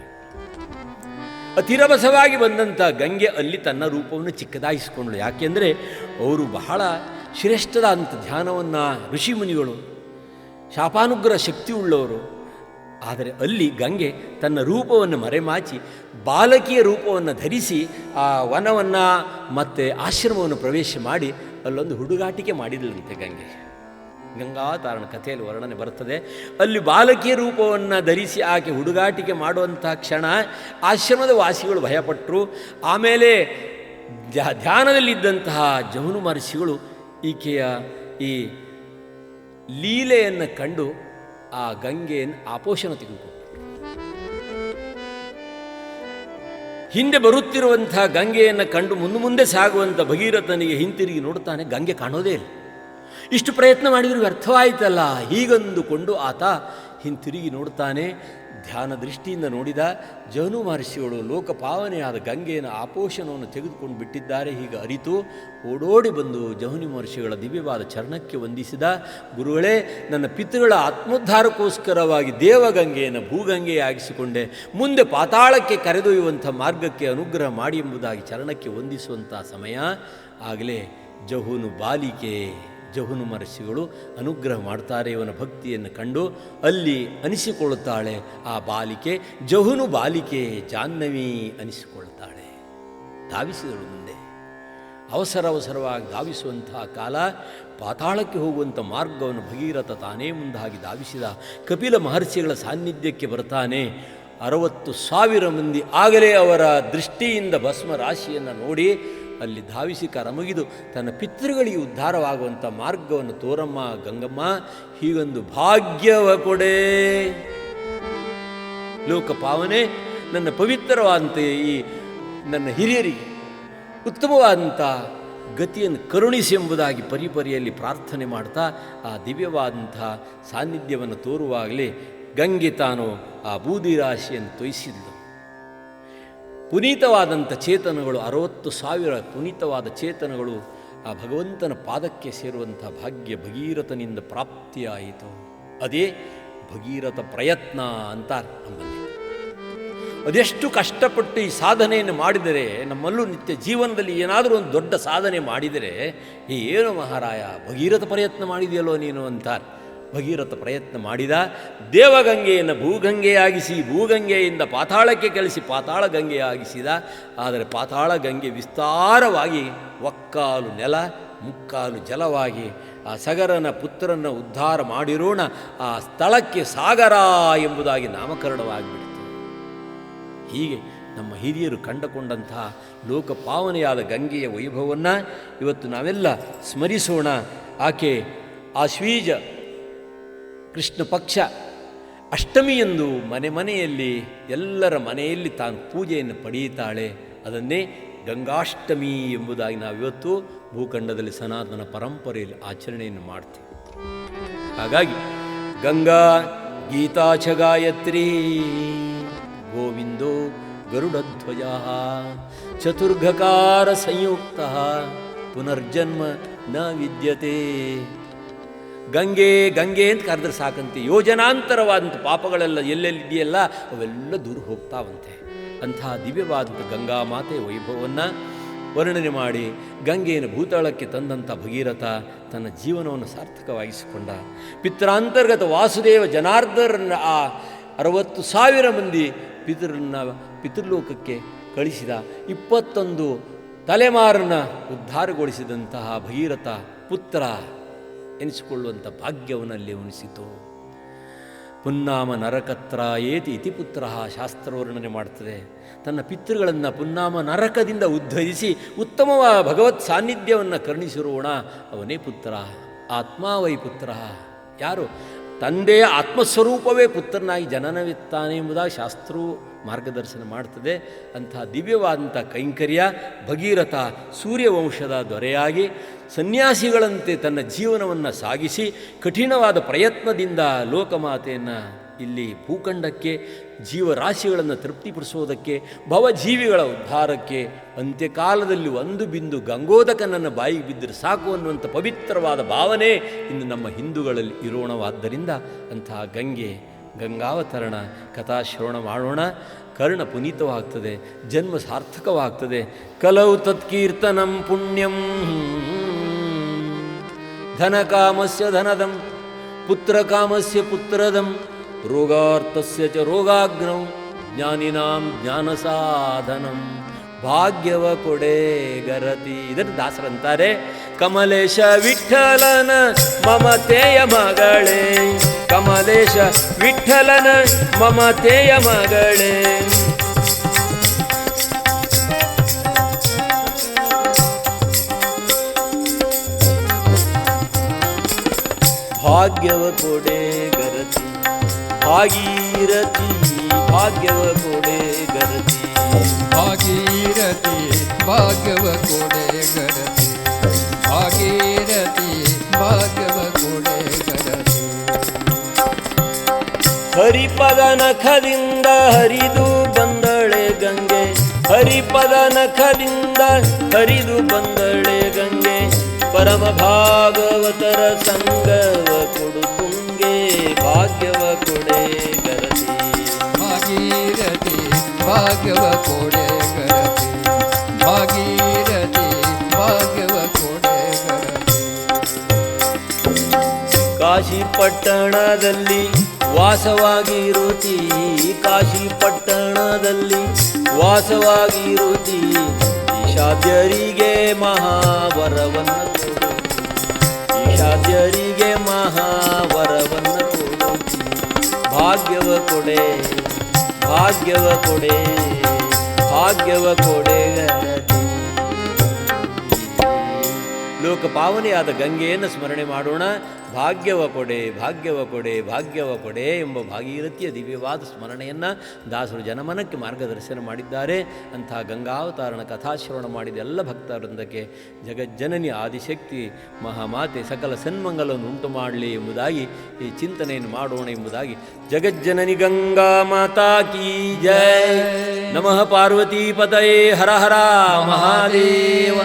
ಅತಿರಭಸವಾಗಿ ಬಂದಂಥ ಗಂಗೆ ಅಲ್ಲಿ ತನ್ನ ರೂಪವನ್ನು ಚಿಕ್ಕದಾಗಿಸಿಕೊಂಡಳು. ಯಾಕೆಂದರೆ ಅವರು ಬಹಳ ಶ್ರೇಷ್ಠದಾದಂಥ ಧ್ಯಾನವನ್ನು ಋಷಿಮುನಿಗಳು, ಶಾಪಾನುಗ್ರಹ ಶಕ್ತಿ ಉಳ್ಳವರು. ಆದರೆ ಅಲ್ಲಿ ಗಂಗೆ ತನ್ನ ರೂಪವನ್ನು ಮರೆಮಾಚಿ ಬಾಲಕಿಯ ರೂಪವನ್ನು ಧರಿಸಿ ಆ ವನವನ್ನು ಮತ್ತು ಆಶ್ರಮವನ್ನು ಪ್ರವೇಶ ಮಾಡಿ ಅಲ್ಲೊಂದು ಹುಡುಗಾಟಿಕೆ ಮಾಡಿದಳಂತೆ ಗಂಗೆ. ಗಂಗಾತಾರಣ ಕಥೆಯಲ್ಲಿ ವರ್ಣನೆ ಬರ್ತದೆ. ಅಲ್ಲಿ ಬಾಲಕಿಯ ರೂಪವನ್ನು ಧರಿಸಿ ಆಕೆ ಹುಡುಗಾಟಿಕೆ ಮಾಡುವಂಥ ಕ್ಷಣ ಆಶ್ರಮದ ವಾಸಿಗಳು ಭಯಪಟ್ಟರು. ಆಮೇಲೆ ಧ್ಯಾನದಲ್ಲಿದ್ದಂತಹ ಜಹುನು ಮಹರ್ಷಿಗಳು ಈಕೆಯ ಈ ಲೀಲೆಯನ್ನು ಕಂಡು ಆ ಗಂಗೆಯನ್ನು ಆಪೋಷಣ ತೆಗೆದುಕೊಂಡು ಹಿಂದೆ ಬರುತ್ತಿರುವಂಥ ಗಂಗೆಯನ್ನು ಕಂಡು ಮುಂದೆ ಸಾಗುವಂಥ ಭಗೀರಥನಿಗೆ ಹಿಂತಿರುಗಿ ನೋಡ್ತಾನೆ. ಗಂಗೆ ಕಾಣೋದೇ ಇಲ್ಲ. ಇಷ್ಟು ಪ್ರಯತ್ನ ಮಾಡಿದರೂ ವ್ಯರ್ಥವಾಯಿತಲ್ಲ ಹೀಗಂದುಕೊಂಡು ಆತ ಹಿಂತಿರುಗಿ ನೋಡ್ತಾನೆ. ಧ್ಯಾನ ದೃಷ್ಟಿಯಿಂದ ನೋಡಿದ ಜಹುನು ಮಹರ್ಷಿಗಳು ಲೋಕಪಾವನೆಯಾದ ಗಂಗೆಯನ್ನು ಆಪೋಷಣವನ್ನು ತೆಗೆದುಕೊಂಡು ಬಿಟ್ಟಿದ್ದಾರೆ. ಹೀಗೆ ಅರಿತು ಓಡೋಡಿ ಬಂದು ಜಹುನಿ ಮಹರ್ಷಿಗಳ ದಿವ್ಯವಾದ ಚರಣಕ್ಕೆ ವಂದಿಸಿದ. ಗುರುಗಳೇ, ನನ್ನ ಪಿತೃಗಳ ಆತ್ಮೋದ್ಧಾರಕ್ಕೋಸ್ಕರವಾಗಿ ದೇವಗಂಗೆಯನ್ನು ಭೂಗಂಗೆಯಾಗಿಸಿಕೊಂಡೆ. ಮುಂದೆ ಪಾತಾಳಕ್ಕೆ ಕರೆದೊಯ್ಯುವಂಥ ಮಾರ್ಗಕ್ಕೆ ಅನುಗ್ರಹ ಮಾಡಿ ಎಂಬುದಾಗಿ ಚರಣಕ್ಕೆ ವಂದಿಸುವಂಥ ಸಮಯ. ಆಗಲೇ ಜಹುನು ಮಹರ್ಷಿಗಳು ಅನುಗ್ರಹ ಮಾಡ್ತಾರೆ. ಇವನ ಭಕ್ತಿಯನ್ನು ಕಂಡು ಅಲ್ಲಿ ಅನಿಸಿಕೊಳ್ಳುತ್ತಾಳೆ ಆ ಬಾಲಿಕೆ. ಜಹುನು ಬಾಲಿಕೆ ಜಾಹ್ನವಿ ಅನಿಸಿಕೊಳ್ಳುತ್ತಾಳೆ. ಧಾವಿಸಿದಳು ಮುಂದೆ. ಅವಸರವಾಗಿ ಧಾವಿಸುವಂತಹ ಕಾಲ. ಪಾತಾಳಕ್ಕೆ ಹೋಗುವಂಥ ಮಾರ್ಗವನ್ನು ಭಗೀರಥ ತಾನೇ ಮುಂದಾಗಿ ಧಾವಿಸಿದ. ಕಪಿಲ ಮಹರ್ಷಿಗಳ ಸಾನ್ನಿಧ್ಯಕ್ಕೆ ಬರ್ತಾನೆ. 60,000 ಮಂದಿ ಆಗಲೇ ಅವರ ದೃಷ್ಟಿಯಿಂದ ಭಸ್ಮ ರಾಶಿಯನ್ನು ನೋಡಿ ಅಲ್ಲಿ ಧಾವಿಸಿ ಕರಮುಗಿದು ತನ್ನ ಪಿತೃಗಳಿಗೆ ಉದ್ಧಾರವಾಗುವಂಥ ಮಾರ್ಗವನ್ನು ತೋರಮ್ಮ ಗಂಗಮ್ಮ, ಹೀಗೊಂದು ಭಾಗ್ಯವ ಕೊಡೆ. ಲೋಕಪಾವನೆ, ನನ್ನ ಪವಿತ್ರವಾದಂಥ ಈ ನನ್ನ ಹಿರಿಯರಿಗೆ ಉತ್ತಮವಾದಂಥ ಗತಿಯನ್ನು ಕರುಣಿಸಿ ಎಂಬುದಾಗಿ ಪರಿಯಲ್ಲಿ ಪ್ರಾರ್ಥನೆ ಮಾಡ್ತಾ ಆ ದಿವ್ಯವಾದಂಥ ಸಾನ್ನಿಧ್ಯವನ್ನು ತೋರುವಾಗಲೇ ಗಂಗೆ ತಾನು ಆ ಬೂದಿ ರಾಶಿಯನ್ನು ತೊಯಿಸಿದ್ಲು. ಪುನೀತವಾದಂಥ ಚೇತನಗಳು 60,000 ಪುನೀತವಾದ ಚೇತನಗಳು ಆ ಭಗವಂತನ ಪಾದಕ್ಕೆ ಸೇರುವಂಥ ಭಾಗ್ಯ ಭಗೀರಥನಿಂದ ಪ್ರಾಪ್ತಿಯಾಯಿತು. ಅದೇ ಭಗೀರಥ ಪ್ರಯತ್ನ ಅಂತಾರೆ ನಮ್ಮಲ್ಲಿ. ಅದೆಷ್ಟು ಕಷ್ಟಪಟ್ಟು ಈ ಸಾಧನೆಯನ್ನು ಮಾಡಿದರೆ, ನಮ್ಮಲ್ಲೂ ನಿತ್ಯ ಜೀವನದಲ್ಲಿ ಏನಾದರೂ ಒಂದು ದೊಡ್ಡ ಸಾಧನೆ ಮಾಡಿದರೆ, ಏನು ಮಹಾರಾಯ ಭಗೀರಥ ಪ್ರಯತ್ನ ಮಾಡಿದೆಯಲ್ಲೋ ನೀನು ಅಂತಾರೆ. ಭಗೀರಥ ಪ್ರಯತ್ನ ಮಾಡಿದ. ದೇವಗಂಗೆಯನ್ನು ಭೂಗಂಗೆಯಾಗಿಸಿ, ಭೂಗಂಗೆಯಿಂದ ಪಾತಾಳಕ್ಕೆ ಕಳಿಸಿ ಪಾತಾಳ ಗಂಗೆಯಾಗಿಸಿದ. ಆದರೆ ಪಾತಾಳ ಗಂಗೆ ವಿಸ್ತಾರವಾಗಿ ಒಕ್ಕಾಲು ನೆಲ ಮುಕ್ಕಾಲು ಜಲವಾಗಿ ಆ ಸಗರನ ಪುತ್ರನ ಉದ್ಧಾರ ಮಾಡಿರೋಣ ಆ ಸ್ಥಳಕ್ಕೆ ಸಾಗರ ಎಂಬುದಾಗಿ ನಾಮಕರಣವಾಗಿಬಿಡ್ತು. ಹೀಗೆ ನಮ್ಮ ಹಿರಿಯರು ಕಂಡುಕೊಂಡಂತಹ ಲೋಕಪಾವನೆಯಾದ ಗಂಗೆಯ ವೈಭವವನ್ನು ಇವತ್ತು ನಾವೆಲ್ಲ ಸ್ಮರಿಸೋಣ. ಆಕೆ ಆಶ್ವೀಜ ಕೃಷ್ಣ ಪಕ್ಷ ಅಷ್ಟಮಿಯಂದು ಮನೆಯಲ್ಲಿ ಎಲ್ಲರ ಮನೆಯಲ್ಲಿ ತಾನು ಪೂಜೆಯನ್ನು ಪಡೆಯುತ್ತಾಳೆ. ಅದನ್ನೇ ಗಂಗಾಷ್ಟಮಿ ಎಂಬುದಾಗಿ ನಾವಿವತ್ತು ಭೂಖಂಡದಲ್ಲಿ ಸನಾತನ ಪರಂಪರೆಯಲ್ಲಿ ಆಚರಣೆಯನ್ನು ಮಾಡ್ತೀವಿ. ಹಾಗಾಗಿ ಗಂಗಾ ಗೀತಾ ಚ ಗಾಯತ್ರಿ ಗೋವಿಂದೋ ಗರುಡಧ್ವಜ ಚತುರ್ಘಕಾರ ಸಂಯುಕ್ತ ಪುನರ್ಜನ್ಮ ನ ವಿದ್ಯತೆ. ಗಂಗೆ ಗಂಗೆ ಅಂತ ಕರೆದ್ರೆ ಸಾಕಂತೆ ಯೋಜನಾಂತರವಾದಂಥ ಪಾಪಗಳೆಲ್ಲ ಎಲ್ಲೆಲ್ಲಿದೆಯಲ್ಲ ಅವೆಲ್ಲ ದೂರ ಹೋಗ್ತಾವಂತೆ. ಅಂತಹ ದಿವ್ಯವಾದಂಥ ಗಂಗಾ ಮಾತೆಯ ವೈಭವವನ್ನು ವರ್ಣನೆ ಮಾಡಿ ಗಂಗೆಯನ್ನು ಭೂತಾಳಕ್ಕೆ ತಂದಂಥ ಭಗೀರಥ ತನ್ನ ಜೀವನವನ್ನು ಸಾರ್ಥಕವಾಗಿಸಿಕೊಂಡ. ಪಿತ್ರಾಂತರ್ಗತ ವಾಸುದೇವ ಜನಾರ್ದರನ್ನ ಆ 60,000 ಮಂದಿ ಪಿತೃಲೋಕಕ್ಕೆ ಕಳಿಸಿದ. 21 ತಲೆಮಾರನ್ನ ಉದ್ಧಾರಗೊಳಿಸಿದಂತಹ ಭಗೀರಥ ಪುತ್ರ ಎನಿಸಿಕೊಳ್ಳುವಂಥ ಭಾಗ್ಯವನಲ್ಲಿ ಉಣಿಸಿತು. ಪುನ್ನಾಮ ನರಕತ್ರ ಏತಿ ಇತಿ ಪುತ್ರ ಶಾಸ್ತ್ರವರ್ಣನೆ ಮಾಡ್ತದೆ. ತನ್ನ ಪಿತೃಗಳನ್ನು ಪುನ್ನಾಮ ನರಕದಿಂದ ಉದ್ಧರಿಸಿ ಉತ್ತಮವಾದ ಭಗವತ್ ಸಾನ್ನಿಧ್ಯವನ್ನು ಕರುಣಿಸಿರೋಣ ಅವನೇ ಪುತ್ರ. ಆತ್ಮಾವೈ ಪುತ್ರ. ಯಾರು ತಂದೆಯ ಆತ್ಮಸ್ವರೂಪವೇ ಪುತ್ರನಾಗಿ ಜನನವಿತ್ತಾನೆ ಎಂಬುದಾಗಿ ಶಾಸ್ತ್ರವು ಮಾರ್ಗದರ್ಶನ ಮಾಡ್ತದೆ. ಅಂತಹ ದಿವ್ಯವಾದಂಥ ಕೈಂಕರ್ಯ ಭಗೀರಥ ಸೂರ್ಯವಂಶದ ದೊರೆಯಾಗಿ ಸನ್ಯಾಸಿಗಳಂತೆ ತನ್ನ ಜೀವನವನ್ನು ಸಾಗಿಸಿ ಕಠಿಣವಾದ ಪ್ರಯತ್ನದಿಂದ ಲೋಕಮಾತೆಯನ್ನು ಇಲ್ಲಿ ಭೂಖಂಡಕ್ಕೆ ಜೀವರಾಶಿಗಳನ್ನು ತೃಪ್ತಿಪಡಿಸೋದಕ್ಕೆ ಭವಜೀವಿಗಳ ಉದ್ಧಾರಕ್ಕೆ ಅಂತ್ಯಕಾಲದಲ್ಲಿ ಒಂದು ಬಿಂದು ಗಂಗೋದಕ ನನ್ನ ಬಾಯಿಗೆ ಬಿದ್ದರೆ ಸಾಕು ಅನ್ನುವಂಥ ಪವಿತ್ರವಾದ ಭಾವನೆ ಇಂದು ನಮ್ಮ ಹಿಂದೂಗಳಲ್ಲಿ ಇರೋಣವಾದ್ದರಿಂದ ಅಂತಹ ಗಂಗಾವತರಣ ಕಥಾಶ್ರವಣ ಮಾಡೋಣ. ಕರ್ಣ ಪುನೀತವಾಗ್ತದೆ, ಜನ್ಮ ಸಾರ್ಥಕವಾಗ್ತದೆ. ಕಲೌ ತತ್ಕೀರ್ತನಂ ಪುಣ್ಯಂ ಧನಕಾಮಸ್ಯ ಧನದಂ ಪುತ್ರಕಾಮಸ್ಯ ಪುತ್ರದಂ ರೋಗಾರ್ಥಸ್ಯ ಚ ರೋಗಾಗ್ನೌ ಜ್ಞಾನಿನಾಂ ಜ್ಞಾನಸಾಧನಂ ಭಾಗ್ಯವ ಕೊಡೆ ಗರತಿ. ಇದನ್ನು ದಾಸರಂತಾರೆ. ಕಮಲೇಶ ವಿಠಲನ ಮಮತೆಯ ಮಗಳೇ, ಕಮಲೇಶ ವಿಠಲನ ಮಮತೆಯ ಮಗಳೇ. ಭಾಗ್ಯವ ಕೊಡೆ ಗರತಿ ಭಾಗೀರಥಿ, ಭಾಗ್ಯವ ಕೊಡೆ ಗರತಿ ಭಾಗೀರಥಿ, ಭಾಗ್ಯವ ಕೊಡೆ ಗರತಿ ಭಾಗೀರಥಿ, ಭಾಗ್ಯವ ಕೊಡೆ ಗರತಿ. ಹರಿಪದ ನಖದಿಂದ ಹರಿದು ಬಂದಳೆ ಗಂಗೆ, ಹರಿಪದ ನಖದಿಂದ ಹರಿದು ಬಂದಳೆ ಗಂಗೆ. ಪರಮ ಭಾಗವತರ ಸಂಗವ ಕೊಡು ತುಂಗೆ, ಭಾಗ್ಯವ ಕೊಡೆ ಗರತಿ ಭಾಗೀರಥಿ, ಭಾಗ್ಯವ ಕೊಡೆ ಗರತಿ ಭಾಗೀರಥಿ, ಭಾಗ್ಯವ ಕೊಡೆ ಗರತಿ. ಕಾಶಿ ಪಟ್ಟಣದಲ್ಲಿ ವಾಸವಾಗಿರುತ್ತಿ, ಕಾಶಿ ಪಟ್ಟಣದಲ್ಲಿ ವಾಸವಾಗಿರುತ್ತಿ. ಈಶಾದ್ಯರಿಗೆ ಮಹಾವರವನ್ನು ಕೊಡು, ಈಶಾದ್ಯರಿಗೆ ಮಹಾವರವನ್ನು ಕೊಡು. ಭಾಗ್ಯವ ಕೊಡೆ, ಭಾಗ್ಯವ ಕೊಡೆ, ಭಾಗ್ಯವ ಕೊಡೆ ಗರತಿ. ಲೋಕಪಾವನೆಯಾದ ಗಂಗೆಯನ್ನು ಸ್ಮರಣೆ ಮಾಡೋಣ. ಭಾಗ್ಯವ ಕೊಡೆ, ಭಾಗ್ಯವ ಕೊಡೆ, ಭಾಗ್ಯವ ಕೊಡೆ ಎಂಬ ಭಾಗೀರಥಿಯ ದಿವ್ಯವಾದ ಸ್ಮರಣೆಯನ್ನು ದಾಸರು ಜನಮನಕ್ಕೆ ಮಾರ್ಗದರ್ಶನ ಮಾಡಿದ್ದಾರೆ. ಅಂತಹ ಗಂಗಾವತಾರಣ ಕಥಾಶ್ರವಣ ಮಾಡಿದ ಎಲ್ಲ ಭಕ್ತವೃಂದಕ್ಕೆ ಜಗಜ್ಜನನಿ ಆದಿಶಕ್ತಿ ಮಹಾಮಾತೆ ಸಕಲ ಸನ್ಮಂಗಲವನ್ನು ಉಂಟು ಮಾಡಲಿ ಎಂಬುದಾಗಿ ಈ ಚಿಂತನೆಯನ್ನು ಮಾಡೋಣ ಎಂಬುದಾಗಿ. ಜಗಜ್ಜನನಿ ಗಂಗಾ ಮಾತಾ ಕೀ ಜಯ. ನಮಃ ಪಾರ್ವತಿ ಪತಯೇ ಹರ ಹರ ಮಹಾದೇವ.